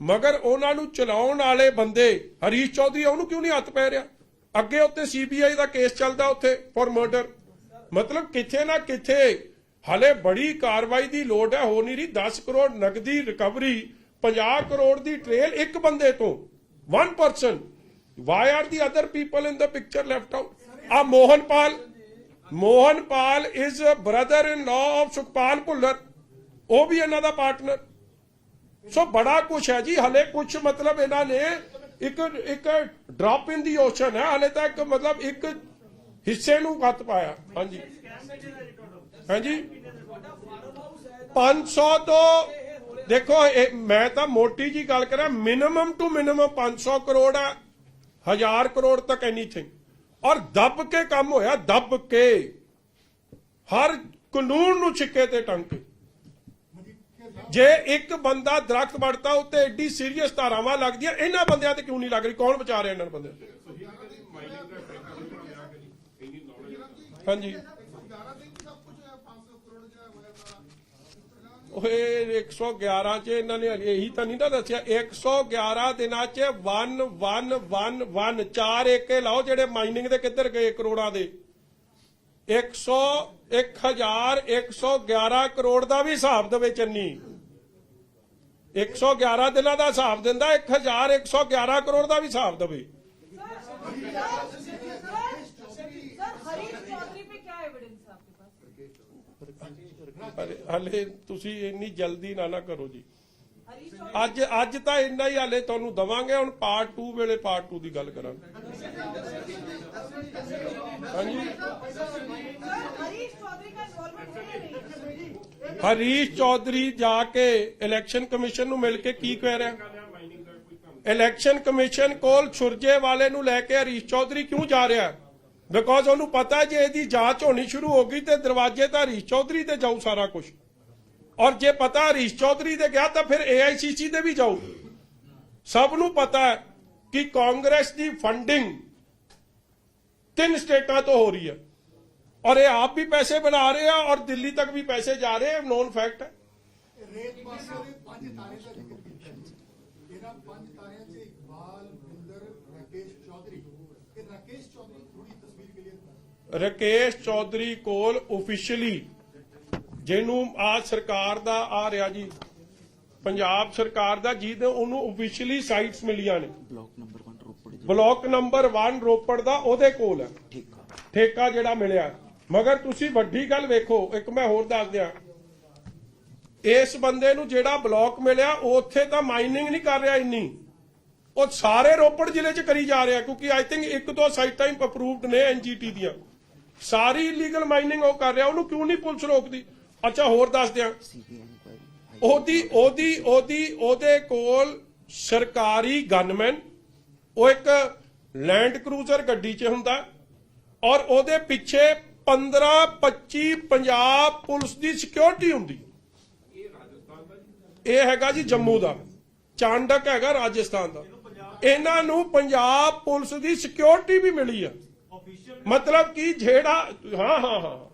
ਮਗਰ ਉਹਨਾਂ ਨੂੰ ਚਲਾਉਣ ਵਾਲੇ ਬੰਦੇ ਹਰੀਸ਼ ਚੌਧਰੀ, ਉਹਨੂੰ ਕਿਉਂ ਨਹੀਂ ਹੱਥ ਪੈ ਰਿਹਾ? ਅੱਗੇ ਉੱਤੇ ਸੀਬੀਆਈ ਦਾ ਕੇਸ ਚੱਲਦਾ ਉੱਥੇ ਫॉर ਮਰਡਰ। ਮਤਲਬ ਕਿੱਥੇ ਨਾ ਕਿੱਥੇ ਹਲੇ ਬੜੀ ਕਾਰਵਾਈ ਦੀ ਲੋੜ ਹੈ। ਹੋ ਨਹੀਂ ਰਹੀ। 10 ਕਰੋੜ ਨਗਦੀ ਰਿਕਵਰੀ, 50 ਕਰੋੜ ਦੀ ਟ੍ਰੇਲ ਇੱਕ ਬੰਦੇ ਤੋਂ, 1 person। Why are the other people in the picture left out? ਆ ਮੋਹਨਪਾਲ is brother in law of Sukhpal Bhullar, ਉਹ ਵੀ ਇਹਨਾਂ ਦਾ ਪਾਰਟਨਰ। ਸੋ ਬੜਾ ਕੁਛ ਹੈ ਜੀ ਹਲੇ। ਕੁਛ ਮਤਲਬ ਇਹਨਾਂ ਨੇ ਇੱਕ ਡ੍ਰੌਪ ਇਨ ਦੀ ਓਸ਼ਨ ਹੈ ਹਲੇ ਤਾਂ, ਇੱਕ ਮਤਲਬ ਇੱਕ ਹਿੱਸੇ ਨੂੰ ਹੱਥ ਪਾਇਆ। ਹਾਂਜੀ ਹਾਂਜੀ, 500 ਤੋਂ ਦੇਖੋ, ਮੈਂ ਤਾਂ ਮੋਟੀ ਜੀ ਗੱਲ ਕਰਾਂ, ਮਿਨੀਮਮ ਟੂ ਮਿਨੀਮਮ 500 ਕਰੋੜ ਹੈ, 1000 ਕਰੋੜ ਤੱਕ ਐਨੀਥਿੰਗ। ਔਰ ਦੱਬ ਕੇ ਕੰਮ ਹੋਇਆ, ਦੱਬ ਕੇ, ਹਰ ਕਾਨੂੰਨ ਨੂੰ ਛਿੱਕੇ ਤੇ ਟੰਗ ਕੇ। ਜੇ ਇੱਕ ਬੰਦਾ ਦਰਖਤ ਵੜਤਾ ਉੱਤੇ ਐਡੀ ਸੀਰੀਅਸ ਧਾਰਾਵਾਂ ਲੱਗਦੀਆਂ, ਇਹਨਾਂ ਬੰਦਿਆਂ ਤੇ ਕਿਉਂ ਨਹੀਂ ਲੱਗ ਰਹੀ? ਕੌਣ ਬਚਾ ਰਿਹਾ ਇਹਨਾਂ ਬੰਦਿਆਂ? ਹਾਂਜੀ, ਓਏ 111 ਚ ਇਹਨਾਂ ਨੇ ਇਹੀ ਤਾਂ ਨਹੀਂ ਨਾ ਦੱਸਿਆ, 111 ਦਿਨਾਂ ਚ 1 4 ਏਕੇ ਲਾਓ ਜਿਹੜੇ ਮਾਈਨਿੰਗ ਦੇ ਕਿੱਧਰ ਗਏ ਕਰੋੜਾਂ ਦੇ। 1111 ਕਰੋੜ ਦਾ ਵੀ ਹਿਸਾਬ ਦੇਵੇ ਚੰਨੀ। 111 ਦਿਨਾਂ ਦਾ ਹਿਸਾਬ ਦਿੰਦਾ, 1111 ਕਰੋੜ ਦਾ ਵੀ ਹਿਸਾਬ ਦੇਵੇ। ਹਲੇ ਤੁਸੀਂ ਇੰਨੀ ਜਲਦੀ ਨਾ ਕਰੋ ਜੀ। ਅੱਜ ਤਾਂ ਇੰਨਾ ਹੀ ਹਲੇ ਤੁਹਾਨੂੰ ਦਵਾਂਗੇ, ਹੁਣ ਪਾਰਟ 2 ਵੇਲੇ ਪਾਰਟ 2 ਦੀ ਗੱਲ ਕਰਾਂਗੇ। ਹਾਂਜੀ, ਹਰੀਸ਼ ਚੌਧਰੀ ਜਾ ਕੇ ਇਲੈਕਸ਼ਨ ਕਮਿਸ਼ਨ ਨੂੰ ਮਿਲ ਕੇ ਕੀ ਕਹਿ ਰਿਹਾ? ਇਲੈਕਸ਼ਨ ਕਮਿਸ਼ਨ ਕੋਲ ਛੁਰਜੇ ਵਾਲੇ ਨੂੰ ਲੈ ਕੇ ਹਰੀਸ਼ ਚੌਧਰੀ ਕਿਉਂ ਜਾ ਰਿਹਾ? ਬਿਕੋਜ਼ ਉਹਨੂੰ ਪਤਾ ਜੇ ਇਹਦੀ ਜਾਂਚ ਹੋਣੀ ਸ਼ੁਰੂ ਹੋ ਗਈ ਤੇ ਦਰਵਾਜ਼ੇ ਤਾਂ ਹਰੀਸ਼ ਚੌਧਰੀ ਤੇ ਜਾਊ ਸਾਰਾ ਕੁਝ। ਔਰ ਜੇ ਪਤਾ ਹਰੀਸ਼ ਚੌਧਰੀ ਦੇ ਗਿਆ ਤਾਂ ਫਿਰ AICC ਦੇ ਵੀ ਜਾਊ। ਸਭ ਨੂੰ ਪਤਾ ਹੈ ਕਿ ਕਾਂਗਰਸ ਦੀ ਫੰਡਿੰਗ 3 ਸਟੇਟਾਂ ਤੋਂ ਹੋ ਰਹੀ ਹੈ, ਔਰ ਇਹ ਆਪ ਵੀ ਪੈਸੇ ਬਣਾ ਰਹੇ ਆ ਔਰ ਦਿੱਲੀ ਤੱਕ ਵੀ ਪੈਸੇ ਜਾ ਰਹੇ ਆ, ਨੋਨ ਫੈਕਟ ਹੈ। ਰੇਤ ਮਾਫੀਆ ਦੇ 5 ਤਾਰੇ ਦਾ ਜ਼ਿਕਰ ਕੀਤਾ। ਇਹਨਾਂ 5 ਤਾਰਿਆਂ 'ਚ ਇਕਬਾਲ, ਬਿੰਦਰ, ਰਾਕੇਸ਼ ਚੌਧਰੀ। ਇਹ ਰਾਕੇਸ਼ ਚੌਧਰੀ ਥੋੜੀ ਤਸਵੀਰ ਕਲੀਅਰ ਕਰ। ਰਾਕੇਸ਼ ਚੌਧਰੀ ਕੋਲ ਆਫੀਸ਼ੀਅਲੀ, ਜਿਹਨੂੰ ਆ ਸਰਕਾਰ ਦਾ ਆ ਰਿਹਾ ਜੀ, ਪੰਜਾਬ ਸਰਕਾਰ ਦਾ, ਜਿਹਦੇ ਉਹਨੂੰ ਆਫੀਸ਼ੀਅਲੀ ਸਾਈਟਸ ਮਿਲੀਆਂ ਨੇ। ਬਲਾਕ ਨੰਬਰ 1 ਰੋਪੜ ਦਾ ਉਹਦੇ ਕੋਲ ਹੈ ਠੇਕਾ ਜਿਹੜਾ ਮਿਲਿਆ। ਮਗਰ ਤੁਸੀਂ ਵੱਡੀ ਗੱਲ ਵੇਖੋ, ਇੱਕ ਮੈਂ ਹੋਰ ਦੱਸ ਦਿਆਂ, ਇਸ ਬੰਦੇ ਨੂੰ ਜਿਹੜਾ ਬਲਾਕ ਮਿਲਿਆ ਉੱਥੇ ਤਾਂ ਮਾਈਨਿੰਗ ਨਹੀਂ ਕਰ ਰਿਹਾ ਇੰਨੀ, ਉਹ ਸਾਰੇ ਰੋਪੜ ਜ਼ਿਲ੍ਹੇ 'ਚ ਕਰੀ ਜਾ ਰਿਹਾ, ਕਿਉਂਕਿ ਆਈ ਥਿੰਕ 1-2 ਸਾਈਟਾਂ ਹੀ ਅਪਰੂਵਡ ਨੇ NGT ਦੀਆਂ, ਸਾਰੀ ਇਲੀਗਲ ਮਾਈਨਿੰਗ ਉਹ ਕਰ ਰਿਹਾ। ਉਹਨੂੰ ਕਿਉਂ ਨਹੀਂ ਪੁਲਿਸ ਰੋਕਦੀ? ਅੱਛਾ ਹੋਰ ਦੱਸ ਦਿਆਂ, ਉਹਦੇ ਕੋਲ ਸਰਕਾਰੀ ਗਨਮੈਨ, ਉਹ ਇੱਕ ਲੈਂਡ ਕਰੂਜ਼ਰ ਗੱਡੀ 'ਚ ਹੁੰਦਾ, ਔਰ ਉਹਦੇ ਪਿੱਛੇ 15-25 ਪੰਜਾਬ ਪੁਲਿਸ ਦੀ ਸਿਕਿਉਰਿਟੀ ਹੁੰਦੀ। ਇਹ ਹੈਗਾ ਜੀ ਜੰਮੂ ਦਾ, ਚਾਂਡਕ ਹੈਗਾ ਰਾਜਸਥਾਨ ਦਾ। ਇਹਨਾਂ ਨੂੰ ਪੰਜਾਬ ਪੁਲਿਸ ਦੀ ਸਿਕਿਉਰਿਟੀ ਵੀ ਮਿਲੀ ਆ। ਮਤਲਬ ਕਿ ਜਿਹੜਾ ਹਾਂ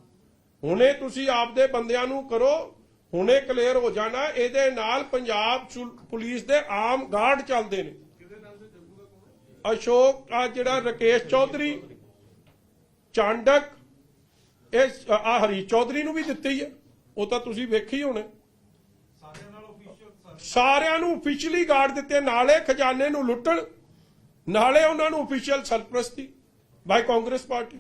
ਹੁਣੇ ਤੁਸੀਂ ਆਪਦੇ ਬੰਦਿਆਂ ਨੂੰ ਕਰੋ, ਹੁਣੇ ਕਲੀਅਰ ਹੋ ਜਾਣਾ। ਇਹਦੇ ਨਾਲ ਪੰਜਾਬ ਪੁਲਿਸ ਦੇ ਆਮ ਗਾਰਡ ਚੱਲਦੇ ਨੇ। ਅਸ਼ੋਕ, ਆ ਜਿਹੜਾ ਰਾਕੇਸ਼ ਚੌਧਰੀ, ਚਾਂਡਕ, ਇਹ ਆ ਹਰੀਸ਼ ਚੌਧਰੀ ਨੂੰ ਵੀ ਦਿੱਤੀ ਹੀ ਹੈ, ਉਹ ਤਾਂ ਤੁਸੀਂ ਵੇਖੀ ਹੋਣੇ। ਸਾਰਿਆਂ ਨੂੰ ਆਫੀਸ਼ੀਅਲੀ ਗਾਰਡ ਦਿੱਤੇ, ਨਾਲੇ ਖਜ਼ਾਨੇ ਨੂੰ ਲੁੱਟਣ, ਨਾਲੇ ਉਹਨਾਂ ਨੂੰ ਆਫੀਸ਼ੀਅਲ ਸਰਪ੍ਰਸਤੀ ਬਾਈ ਕਾਂਗਰਸ ਪਾਰਟੀ।